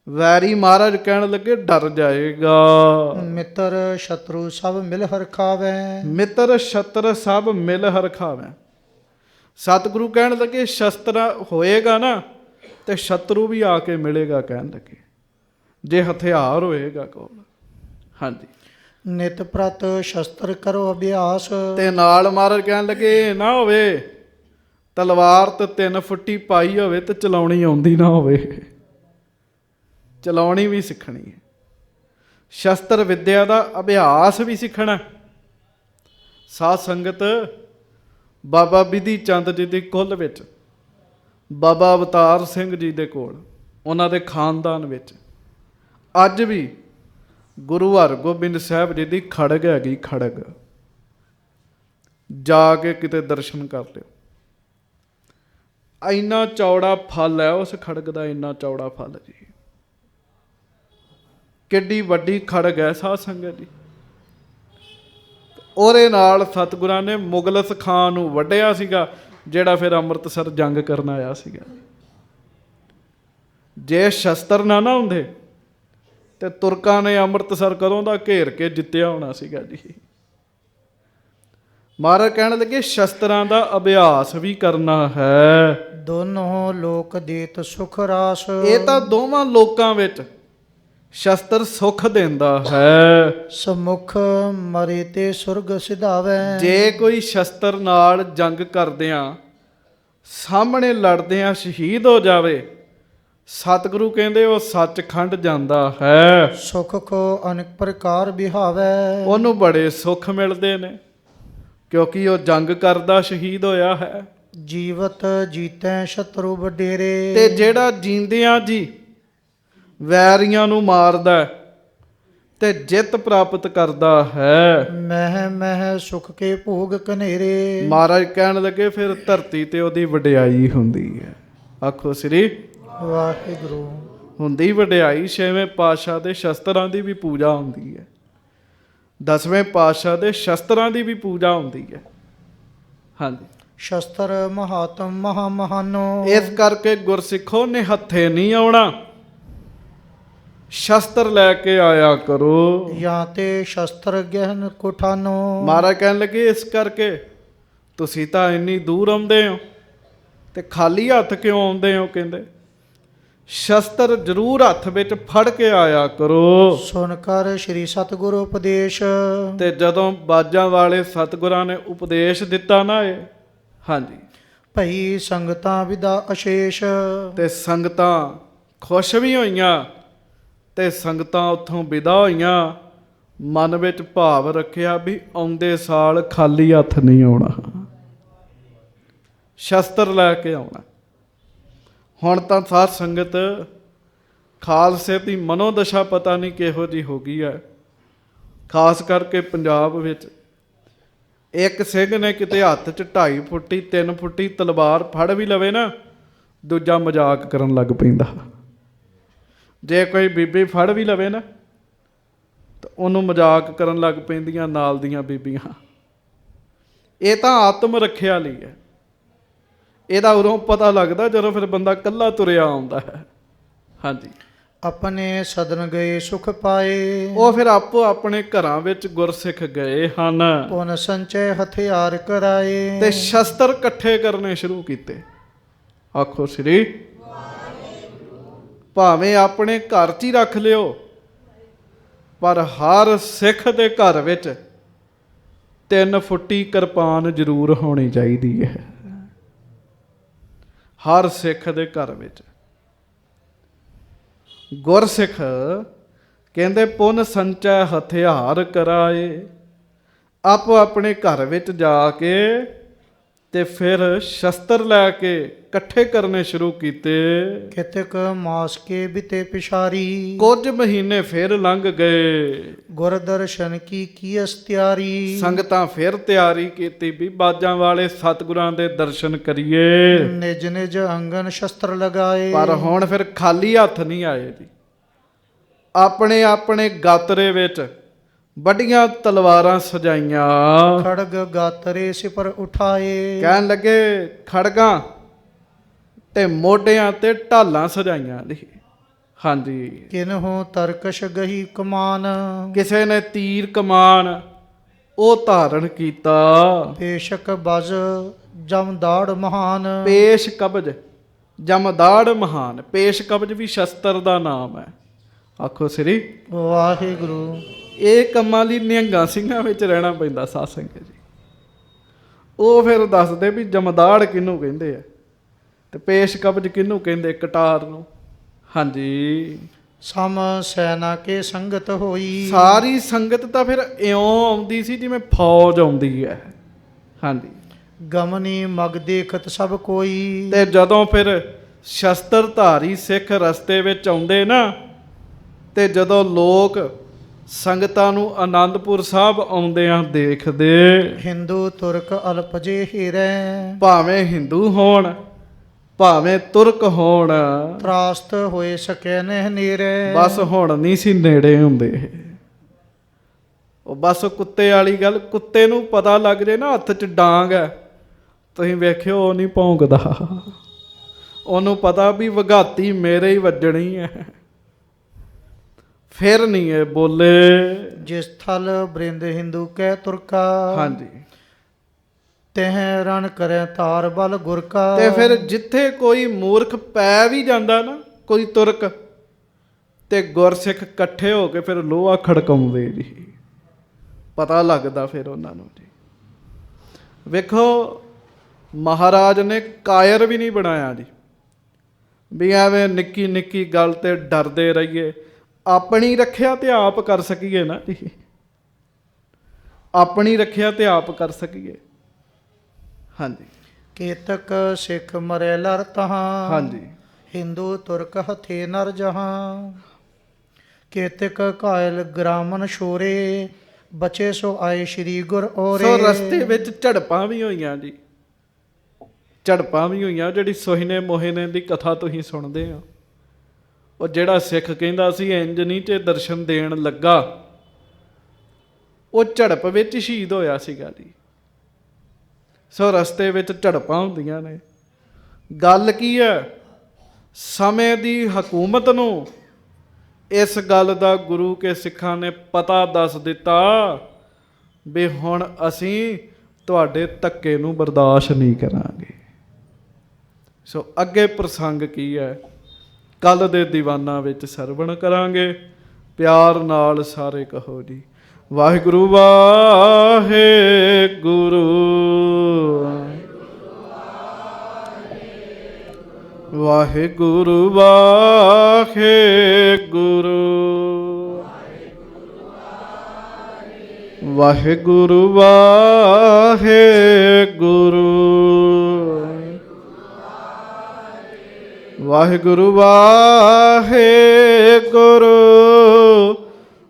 ਵੈਰੀ ਮਹਾਰਾਜ ਕਹਿਣ ਲੱਗੇ ਡਰ ਜਾਏਗਾ। ਮਿੱਤਰ ਸ਼ਤਰੂ ਸਭ ਮਿਲ ਹਰਖਾਵੇ। ਮਿੱਤਰ ਸ਼ਤਰ ਸਭ ਮਿਲ ਹਰਖਾਵੇ। ਸਤਿਗੁਰੂ ਕਹਿਣ ਲੱਗੇ ਸ਼ਸਤਰ ਹੋਏਗਾ ਨਾ ਤੇ ਸ਼ਤਰੂ ਵੀ ਆ ਕੇ ਮਿਲੇਗਾ। ਕਹਿਣ ਲੱਗੇ ਜੇ ਹਥਿਆਰ ਹੋਏਗਾ ਕੋਲ। ਹਾਂਜੀ। ਨਿਤ ਪ੍ਰਤ ਸ਼ਸਤਰ ਕਰੋ ਅਭਿਆਸ। ਤੇ ਨਾਲ ਮਹਾਰਾਜ ਕਹਿਣ ਲੱਗੇ ਨਾ ਹੋਵੇ ਤਲਵਾਰ ਤੇ 3 ਫੁੱਟੀ ਪਾਈ ਹੋਵੇ ਤੇ ਚਲਾਉਣੀ ਆਉਂਦੀ ਨਾ ਹੋਵੇ, ਚਲਾਉਣੀ ਵੀ ਸਿੱਖਣੀ ਹੈ। ਸ਼ਸਤਰ ਵਿੱਦਿਆ ਦਾ ਅਭਿਆਸ ਵੀ ਸਿੱਖਣਾ। ਸਾਧ ਸੰਗਤ, ਬਾਬਾ ਬਿਧੀ ਚੰਦ ਜੀ ਦੀ ਕੁੱਲ ਵਿੱਚ, ਬਾਬਾ ਅਵਤਾਰ ਸਿੰਘ ਜੀ ਦੇ ਕੋਲ, ਉਹਨਾਂ ਦੇ ਖਾਨਦਾਨ ਵਿੱਚ ਅੱਜ ਵੀ ਗੁਰੂ ਹਰਗੋਬਿੰਦ ਸਾਹਿਬ ਜੀ ਦੀ ਖੜਗ ਹੈਗੀ। ਖੜਗ ਜਾ ਕੇ ਕਿਤੇ ਦਰਸ਼ਨ ਕਰ ਲਿਓ। ਇੰਨਾ ਚੌੜਾ ਫਲ ਹੈ ਉਸ ਖੜਗ ਦਾ, ਇੰਨਾ ਚੌੜਾ ਫਲ ਜੀ। ਕਿੱਡੀ ਵੱਡੀ ਖੜਗ ਹੈ ਸਾਧ ਸੰਗਤ ਜੀ। ਉਹਦੇ ਨਾਲ ਸਤਿਗੁਰਾਂ ਨੇ ਮੁਗਲਸ ਖਾਨ ਨੂੰ ਵੱਢਿਆ ਸੀਗਾ, ਜਿਹੜਾ ਫਿਰ ਅੰਮ੍ਰਿਤਸਰ ਜੰਗ ਕਰਨ ਆਇਆ ਸੀਗਾ। ਜੇ ਸ਼ਸਤਰ ਨਾ ਹੁੰਦੇ ਤੇ ਤੁਰਕਾਂ ਨੇ ਅੰਮ੍ਰਿਤਸਰ ਕਦੋਂ ਦਾ ਘੇਰ ਕੇ ਜਿੱਤਿਆ ਹੋਣਾ ਸੀਗਾ ਜੀ। ਮਹਾਰਾਜ ਕਹਿਣ ਲੱਗੇ ਸ਼ਸਤਰਾਂ ਦਾ ਅਭਿਆਸ ਵੀ ਕਰਨਾ ਹੈ। ਦੋਨੋਂ ਲੋਕ ਦੇਤ ਸੁਖ ਰਾਸ। ਇਹ ਤਾਂ ਦੋਵਾਂ ਲੋਕਾਂ ਵਿੱਚ ਸ਼ਸਤਰ ਸੁਖ ਦਿੰਦਾ ਹੈ। ਸਮੁਖ ਮਰੇ ਤੇ ਸੁਰਗ ਸਿਧਾਵੇ। ਜੇ ਕੋਈ ਸ਼ਸਤਰ ਨਾਲ ਜੰਗ ਕਰਦਿਆਂ, ਸਾਹਮਣੇ ਲੜਦਿਆਂ ਸ਼ਹੀਦ ਹੋ ਜਾਵੇ ਸਤਿਗੁਰੂ ਕਹਿੰਦੇ ਉਹ ਸੱਚਖੰਡ ਜਾਂਦਾ ਹੈ, ਸੁਖ ਕੋ ਅਨੇਕ ਪ੍ਰਕਾਰ ਬਿਹਾਵੈ। ਉਹਨੂੰ ਬੜੇ ਸੁੱਖ ਮਿਲਦੇ ਨੇ, ਕਿਉਂਕਿ ਉਹ ਜੰਗ ਕਰਦਾ ਸ਼ਹੀਦ ਹੋਇਆ ਹੈ। ਜੀਵਤ ਜੀਤੈ ਸ਼ਤਰੂ ਵਡੇਰੇ। ਤੇ ਜਿਹੜਾ ਜੀਂਦਿਆਂ ਜੀ ਵੈਰੀਆਂ ਨੂੰ ਮਾਰਦਾ ਹੈ ਤੇ ਜਿੱਤ ਪ੍ਰਾਪਤ ਕਰਦਾ ਹੈ। ਮਹਿ ਮਹਿ ਸੁਖ ਕੇ ਭੋਗ ਕਨੇਰੇ। ਮਹਾਰਾਜ ਕਹਿਣ ਲੱਗੇ ਫਿਰ ਧਰਤੀ ਤੇ ਉਹਦੀ ਵਡਿਆਈ ਹੁੰਦੀ ਹੈ। ਆਖੋ ਸ੍ਰੀ ਵਾਹਿਗੁਰੂ। ਹੁੰਦੀ ਵਡਿਆਈ। ਛੇਵੇਂ ਪਾਤਸ਼ਾਹ ਦੇ ਸ਼ਸਤਰਾਂ ਦੀ ਵੀ ਪੂਜਾ ਹੁੰਦੀ ਹੈ, ਦਸਵੇਂ ਪਾਤਸ਼ਾਹ ਦੇ ਸ਼ਸਤਰਾਂ ਦੀ ਵੀ ਪੂਜਾ ਹੁੰਦੀ ਹੈ। ਹਾਂਜੀ, ਸ਼ਸਤਰ ਮਹਾਤਮ ਮਹਾ ਮਹਾਨੋ। ਇਸ ਕਰਕੇ ਗੁਰਸਿੱਖੋ ਨੇ ਹੱਥੇ ਨਹੀਂ ਆਉਣਾ, ਸ਼ਸਤਰ ਲੈ ਕੇ ਆਇਆ ਕਰੋ। ਜਾਂ ਤੇ ਸ਼ਸਤਰ ਗਹਿਨ ਕੁਠਾਨੋ। ਮਹਾਰਾਜ ਕਹਿਣ ਲੱਗੇ ਇਸ ਕਰਕੇ ਤੁਸੀਂ ਤਾਂ ਇੰਨੀ ਦੂਰ ਆਉਂਦੇ ਹੋ ਤੇ ਖਾਲੀ ਹੱਥ ਕਿਉਂ ਆਉਂਦੇ ਹੋ? ਕਹਿੰਦੇ ਸ਼ਸਤਰ ਜ਼ਰੂਰ ਹੱਥ ਵਿੱਚ ਫੜ ਕੇ ਆਇਆ ਕਰੋ। ਸੁਣ ਕਰ ਸ੍ਰੀ ਸਤਿਗੁਰੂ ਉਪਦੇਸ਼। ਤੇ ਜਦੋਂ ਬਾਜਾਂ ਵਾਲੇ ਸਤਿਗੁਰਾਂ ਨੇ ਉਪਦੇਸ਼ ਦਿੱਤਾ ਨਾ ਇਹ, ਹਾਂਜੀ, ਭਈ ਸੰਗਤਾਂ ਵਿਦਾ ਅਸ਼ੇਸ਼। ਤੇ ਸੰਗਤਾਂ ਖੁਸ਼ ਵੀ ਹੋਈਆਂ ਤੇ ਸੰਗਤਾਂ ਉੱਥੋਂ ਵਿਦਾ ਹੋਈਆਂ। ਮਨ ਵਿੱਚ ਭਾਵ ਰੱਖਿਆ ਵੀ ਆਉਂਦੇ ਸਾਲ ਖਾਲੀ ਹੱਥ ਨਹੀਂ ਆਉਣਾ, ਸ਼ਸਤਰ ਲੈ ਕੇ ਆਉਣਾ। ਹੁਣ ਤਾਂ ਸਾਧ ਸੰਗਤ ਖਾਲਸੇ ਦੀ ਮਨੋਦਸ਼ਾ ਪਤਾ ਨਹੀਂ ਕਿਹੋ ਜਿਹੀ ਹੋ ਗਈ ਹੈ। ਖਾਸ ਕਰਕੇ ਪੰਜਾਬ ਵਿੱਚ ਇੱਕ ਸਿੰਘ ਨੇ ਕਿਤੇ ਹੱਥ 'ਚ 2.5 ਫੁੱਟੀ 3 ਫੁੱਟੀ ਤਲਵਾਰ ਫੜ ਵੀ ਲਵੇ ਨਾ, ਦੂਜਾ ਮਜ਼ਾਕ ਕਰਨ ਲੱਗ ਪੈਂਦਾ। ਜੇ ਕੋਈ ਬੀਬੀ ਫੜ ਵੀ ਲਵੇ ਨਾ ਤਾਂ ਉਹਨੂੰ ਮਜ਼ਾਕ ਕਰਨ ਲੱਗ ਪੈਂਦੀਆਂ ਨਾਲ ਦੀਆਂ ਬੀਬੀਆਂ। ਇਹ ਤਾਂ ਆਤਮ ਰੱਖਿਆ ਲਈ ਹੈ। ਇਹਦਾ ਉਦੋਂ ਪਤਾ ਲੱਗਦਾ ਜਦੋਂ ਫਿਰ ਬੰਦਾ ਇਕੱਲਾ ਤੁਰਿਆ ਆਉਂਦਾ ਹੈ। ਹਾਂਜੀ, ਆਪਣੇ ਸਦਨ ਗਏ ਸੁਖ ਪਾਏ। ਉਹ ਫਿਰ ਆਪੋ ਆਪਣੇ ਘਰਾਂ ਵਿੱਚ ਗੁਰਸਿੱਖ ਗਏ ਹਨ ਪੁਨ ਸੰਚੈ ਹਥਿਆਰ ਕਰਾਏ। ਤੇ ਸ਼ਸਤਰ ਇਕੱਠੇ ਕਰਨੇ ਸ਼ੁਰੂ ਕੀਤੇ। ਆਖੋ ਸ੍ਰੀ। ਭਾਵੇਂ ਆਪਣੇ ਘਰ 'ਚ ਹੀ ਰੱਖ ਲਿਓ, ਪਰ ਹਰ ਸਿੱਖ ਦੇ ਘਰ ਵਿੱਚ 3 ਫੁੱਟੀ ਕਿਰਪਾਨ ਜ਼ਰੂਰ ਹੋਣੀ ਚਾਹੀਦੀ ਹੈ। ਹਰ ਸਿੱਖ ਦੇ ਘਰ ਵਿੱਚ। ਗੁਰਸਿੱਖ ਕਹਿੰਦੇ ਪੁਨ ਸੰਚੈ ਹਥਿਆਰ ਕਰਾਏ। ਆਪੋ ਆਪਣੇ ਘਰ ਵਿੱਚ ਜਾ ਕੇ ਤੇ ਫਿਰ ਸ਼ਸਤਰ ਲੈ ਕੇ ਇਕੱਠੇ ਕਰਨੇ ਸ਼ੁਰੂ ਕੀਤੇ। ਕਿਤਕ ਮਾਸ ਕੇ ਬਿਤੇ ਪਿਸ਼ਾਰੀ। ਕੁਝ ਮਹੀਨੇ ਫਿਰ ਲੰਘ ਗਏ। ਗੁਰ ਦਰਸ਼ਨ ਕੀ ਅਸਤਿਆਰੀ। ਸੰਗਤਾਂ ਫਿਰ ਤਿਆਰੀ ਕੀਤੀ ਵੀ ਬਾਜਾਂ ਵਾਲੇ ਸਤਿਗੁਰਾਂ ਦੇ ਦਰਸ਼ਨ ਕਰੀਏ। ਨਿਜ ਨਿਜ ਅੰਗਨ ਸ਼ਸਤਰ ਲਗਾਏ। ਪਰ ਹੁਣ ਫਿਰ ਖਾਲੀ ਹੱਥ ਨਹੀਂ ਆਏ ਜੀ। ਆਪਣੇ ਆਪਣੇ ਗਾਤਰੇ ਵਿੱਚ ਵੱਡੀਆਂ ਤਲਵਾਰਾਂ ਸਜਾਈਆਂ। ਖੜਗ ਗਾਤਰੇ ਸਿਪਰ ਉਠਾਏ। ਕਹਿਣ ਲੱਗੇ ਖੜਗਾਂ ਤੇ ਮੋਢਿਆਂ ਤੇ ਢਾਲਾਂ ਸਜਾਈਆਂ ਜੀ। ਹਾਂਜੀ, ਕਿਨਹੂ ਤਰਕਸ਼ ਗਹੀ ਕਮਾਨ। ਕਿਸੇ ਨੇ ਤੀਰ ਕਮਾਨ ਉਹ ਧਾਰਨ ਕੀਤਾ। ਬੇਸ਼ਕ ਬਜ ਜਮਦਾੜ ਮਹਾਨ। ਪੇਸ਼ ਕਬਜ ਜਮਦਾੜ ਮਹਾਨ। ਪੇਸ਼ ਕਬਜ ਵੀ ਸ਼ਸਤਰ ਦਾ ਨਾਮ ਹੈ। ਆਖੋ ਸ੍ਰੀ ਵਾਹਿਗੁਰੂ। ਇਹ ਕੰਮਾਂ ਲਈ ਨਿਹੰਗਾਂ ਸਿੰਘਾਂ ਵਿੱਚ ਰਹਿਣਾ ਪੈਂਦਾ ਸਾਧ ਸੰਗਤ ਜੀ। ਉਹ ਫਿਰ ਦੱਸਦੇ ਵੀ ਜਮਦਾੜ ਕਿਹਨੂੰ ਕਹਿੰਦੇ ਆ ਤੇ ਪੇਸ਼ ਕਬਜ ਕਿਹਨੂੰ ਕਹਿੰਦੇ? ਕਟਾਰ ਨੂੰ। ਹਾਂਜੀ, ਸਮ ਸੈਨਾ ਕੇ ਸੰਗਤ ਹੋਈ। ਸਾਰੀ ਸੰਗਤ ਤਾਂ ਫਿਰ ਇਉਂ ਆਉਂਦੀ ਸੀ ਜਿਵੇਂ ਫੌਜ ਆਉਂਦੀ ਹੈ। ਹਾਂਜੀ, ਗਮਨੀ ਮਗ ਦੇਖਤ ਸਭ ਕੋਈ। ਤੇ ਜਦੋਂ ਫਿਰ ਸ਼ਸਤਰਧਾਰੀ ਸਿੱਖ ਰਸਤੇ ਵਿੱਚ ਆਉਂਦੇ ਨਾ, ਤੇ ਜਦੋਂ ਲੋਕ ਸੰਗਤਾਂ ਨੂੰ ਆਨੰਦਪੁਰ ਸਾਹਿਬ ਆਉਂਦਿਆਂ ਦੇਖਦੇ, ਹਿੰਦੂ ਤੁਰਕ ਅਲਪ ਜੇ ਹੀਰੇ। ਭਾਵੇਂ ਹਿੰਦੂ ਹੋਣ ਭਾਵੇਂ ਤੁਰਕ ਹੋਣ, ਤਰਾਸਤ ਹੋਏ ਸਕੇ ਨਹਿ ਨੀਰੇ। ਬਸ ਹੁਣ ਨਹੀਂ ਸੀ ਨੇੜੇ ਹੁੰਦੇ। ਉਹ ਬਸ ਕੁੱਤੇ ਵਾਲੀ ਗੱਲ, ਕੁੱਤੇ ਨੂੰ ਪਤਾ ਲੱਗ ਜੇ ਨਾ ਹੱਥ 'ਚ ਡਾਂਗ ਹੈ, ਤੁਸੀਂ ਵੇਖਿਓ ਉਹ ਨਹੀਂ ਭੌਂਕਦਾ। ਉਹਨੂੰ ਪਤਾ ਵੀ ਵਗਾਤੀ ਮੇਰੇ ਹੀ ਵੱਜਣੀ ਹੈ। ਫਿਰ ਨਹੀਂ ਇਹ ਬੋਲੇ। ਜਿਸ ਥਲ ਬ੍ਰਿੰਦ ਹਿੰਦੂ ਕਹਿ ਤੁਰਕਾ। ਹਾਂਜੀ, ਤਹ ਰਣ ਕਰੇ ਤਾਰ ਬਲ ਗੁਰ ਕਾ। ਤੇ ਫਿਰ ਜਿੱਥੇ ਕੋਈ ਮੂਰਖ ਪੈ ਵੀ ਜਾਂਦਾ ਨਾ, ਕੋਈ ਤੁਰਕ, ਤੇ ਗੁਰਸਿੱਖ ਇਕੱਠੇ ਹੋ ਕੇ ਫਿਰ ਲੋਹਾ ਖੜਕਾਉਂਦੇ ਜੀ। ਪਤਾ ਲੱਗਦਾ ਫਿਰ ਉਹਨਾਂ ਨੂੰ ਜੀ। ਵੇਖੋ ਮਹਾਰਾਜ ਨੇ ਕਾਇਰ ਵੀ ਨਹੀਂ ਬਣਾਇਆ ਜੀ। ਵੀ ਐਵੇਂ ਨਿੱਕੀ ਨਿੱਕੀ ਗੱਲ ਤੇ ਡਰਦੇ ਰਹੀਏ। ਆਪਣੀ ਰੱਖਿਆ ਤੇ ਆਪ ਕਰ ਸਕੀਏ ਨਾ ਜੀ, ਆਪਣੀ ਰੱਖਿਆ ਤੇ ਆਪ ਕਰ ਸਕੀਏ। ਹਾਂਜੀ ਕੇਤਕ ਸਿੱਖ ਮਰੇ ਲਰ ਤਹਾਂ, ਹਾਂਜੀ ਹਿੰਦੂ ਤੁਰਕ ਹਥੇ ਨਰ ਜਹਾਂ। ਕੇਤਕ ਘਾਇਲ ਗ੍ਰਾਮਨ ਸ਼ੋਰੇ, ਬਚੇ ਸੋ ਆਏ ਸ਼੍ਰੀ ਗੁਰ ਔਰੇ। ਸੋ ਰਸਤੇ ਵਿੱਚ ਝੜਪਾਂ ਵੀ ਹੋਈਆਂ ਜੀ, ਝੜਪਾਂ ਵੀ ਹੋਈਆਂ। ਜਿਹੜੀ ਸੋਹਿਨੇ ਮੋਹਿਨੇ ਦੀ ਕਥਾ ਤੁਸੀਂ ਸੁਣਦੇ ਹੋ, ਉਹ ਜਿਹੜਾ ਸਿੱਖ ਕਹਿੰਦਾ ਸੀ ਇੰਜ ਨਹੀਂ ਤੇ ਦਰਸ਼ਨ ਦੇਣ ਲੱਗਾ, ਉਹ ਝੜਪ ਵਿੱਚ ਸ਼ਹੀਦ ਹੋਇਆ ਸੀਗਾ ਜੀ। ਸੋ ਰਸਤੇ ਵਿੱਚ ਝੜਪਾਂ ਹੁੰਦੀਆਂ ਨੇ। ਗੱਲ ਕੀ ਹੈ, ਸਮੇਂ ਦੀ ਹਕੂਮਤ ਨੂੰ ਇਸ ਗੱਲ ਦਾ ਗੁਰੂ ਕੇ ਸਿੱਖਾਂ ਨੇ ਪਤਾ ਦੱਸ ਦਿੱਤਾ ਵੀ ਹੁਣ ਅਸੀਂ ਤੁਹਾਡੇ ਧੱਕੇ ਨੂੰ ਬਰਦਾਸ਼ਤ ਨਹੀਂ ਕਰਾਂਗੇ। ਸੋ ਅੱਗੇ ਪ੍ਰਸੰਗ ਕੀ ਹੈ, ਕੱਲ ਦੇ ਦੀਵਾਨਾਂ ਵਿੱਚ ਸਰਵਣ ਕਰਾਂਗੇ। ਪਿਆਰ ਨਾਲ ਸਾਰੇ ਕਹੋ ਜੀ ਵਾਹਿਗੁਰੂ ਵਾਹਿਗੁਰੂ, ਵਾਹਿਗੁਰੂ ਵਾਹਿਗੁਰੂ, ਵਾਹਿਗੁਰੂ ਵਾਹਿਗੁਰੂ, ਵਾਹਿਗੁਰੂ ਵਾਹਿਗੁਰੂ,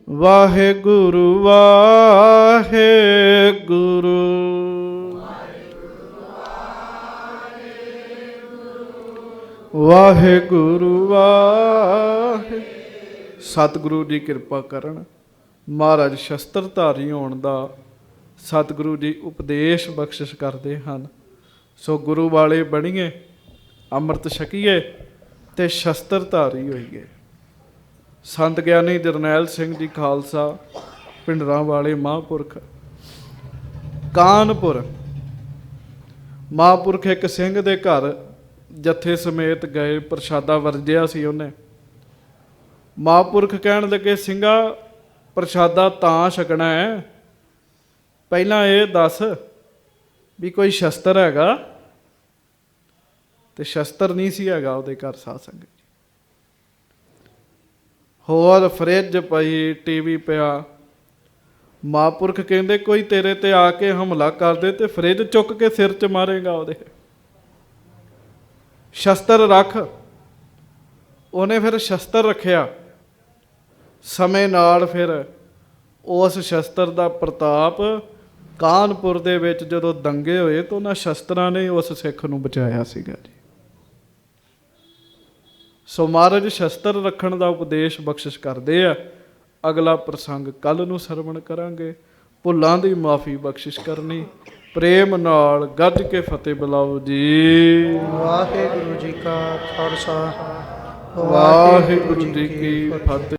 ਵਾਹਿਗੁਰੂ ਵਾਹਿਗੁਰੂ, ਵਾਹਿਗੁਰੂ ਵਾਹਿ। ਸਤਿਗੁਰੂ ਜੀ ਕਿਰਪਾ ਕਰਨ, ਮਹਾਰਾਜ ਸ਼ਸਤਰਧਾਰੀ ਹੋਣ ਦਾ ਸਤਿਗੁਰੂ ਜੀ ਉਪਦੇਸ਼ ਬਖਸ਼ਿਸ਼ ਕਰਦੇ ਹਨ। ਸੋ ਗੁਰੂ ਵਾਲੇ ਬਣੀਏ, ਅੰਮ੍ਰਿਤ ਛਕੀਏ ਤੇ ਸ਼ਸਤਰਧਾਰੀ ਹੋਈਏ। ਸੰਤ ਗਿਆਨੀ ਜਰਨੈਲ ਸਿੰਘ ਜੀ ਖਾਲਸਾ ਪਿੰਡਰਾਂ ਵਾਲੇ ਮਹਾਂਪੁਰਖ ਕਾਨਪੁਰ, ਮਹਾਂਪੁਰਖ ਇੱਕ ਸਿੰਘ ਦੇ ਘਰ ਜੱਥੇ ਸਮੇਤ ਗਏ। ਪ੍ਰਸ਼ਾਦਾ ਵਰਜਿਆ ਸੀ ਉਹਨੇ। ਮਹਾਂਪੁਰਖ ਕਹਿਣ ਲੱਗੇ, ਸਿੰਘਾ ਪ੍ਰਸ਼ਾਦਾ ਤਾਂ ਛਕਣਾ ਹੈ, ਪਹਿਲਾਂ ਇਹ ਦੱਸ ਵੀ ਕੋਈ ਸ਼ਸਤਰ ਹੈਗਾ? ਤੇ ਸ਼ਸਤਰ ਨਹੀਂ ਸੀ ਹੈਗਾ ਉਹਦੇ ਘਰ ਸਾਧ ਸੰਗਤ। ਹੋਰ ਫਰਿੱਜ ਪਈ, ਟੀਵੀ ਪਿਆ। ਮਹਾਂਪੁਰਖ ਕਹਿੰਦੇ ਕੋਈ ਤੇਰੇ ਤੇ ਆ ਕੇ ਹਮਲਾ ਕਰਦੇ ਤੇ ਫਰਿੱਜ ਚੁੱਕ ਕੇ ਸਿਰ 'ਚ ਮਾਰੇਗਾ ਉਹਦੇ। ਸ਼ਸਤਰ ਰੱਖ। ਉਹਨੇ ਫਿਰ ਸ਼ਸਤਰ ਰੱਖਿਆ। ਸਮੇਂ ਨਾਲ ਫਿਰ ਉਸ ਸ਼ਸਤਰ ਦਾ ਪ੍ਰਤਾਪ ਕਾਨਪੁਰ ਦੇ ਵਿੱਚ ਜਦੋਂ ਦੰਗੇ ਹੋਏ ਤਾਂ ਉਹਨਾਂ ਸ਼ਸਤਰਾਂ ਨੇ ਉਸ ਸਿੱਖ ਨੂੰ ਬਚਾਇਆ ਸੀਗਾ ਜੀ। ਸੋ ਮਹਾਰਾਜ ਸ਼ਸਤਰ ਰੱਖਣ ਦਾ ਉਪਦੇਸ਼ ਬਖਸ਼ਿਸ਼ ਕਰਦੇ ਆ। ਅਗਲਾ ਪ੍ਰਸੰਗ ਕੱਲ ਨੂੰ ਸਰਵਣ ਕਰਾਂਗੇ। ਭੁੱਲਾਂ ਦੀ ਮਾਫੀ ਬਖਸ਼ਿਸ਼ ਕਰਨੀ। ਪ੍ਰੇਮ ਨਾਲ ਗੱਜ ਕੇ ਫਤਿਹ ਬੁਲਾਓ ਜੀ। ਵਾਹਿਗੁਰੂ ਜੀ ਕਾ ਖਾਲਸਾ, ਵਾਹਿਗੁਰੂ ਜੀ ਕੀ ਫਤਿਹ।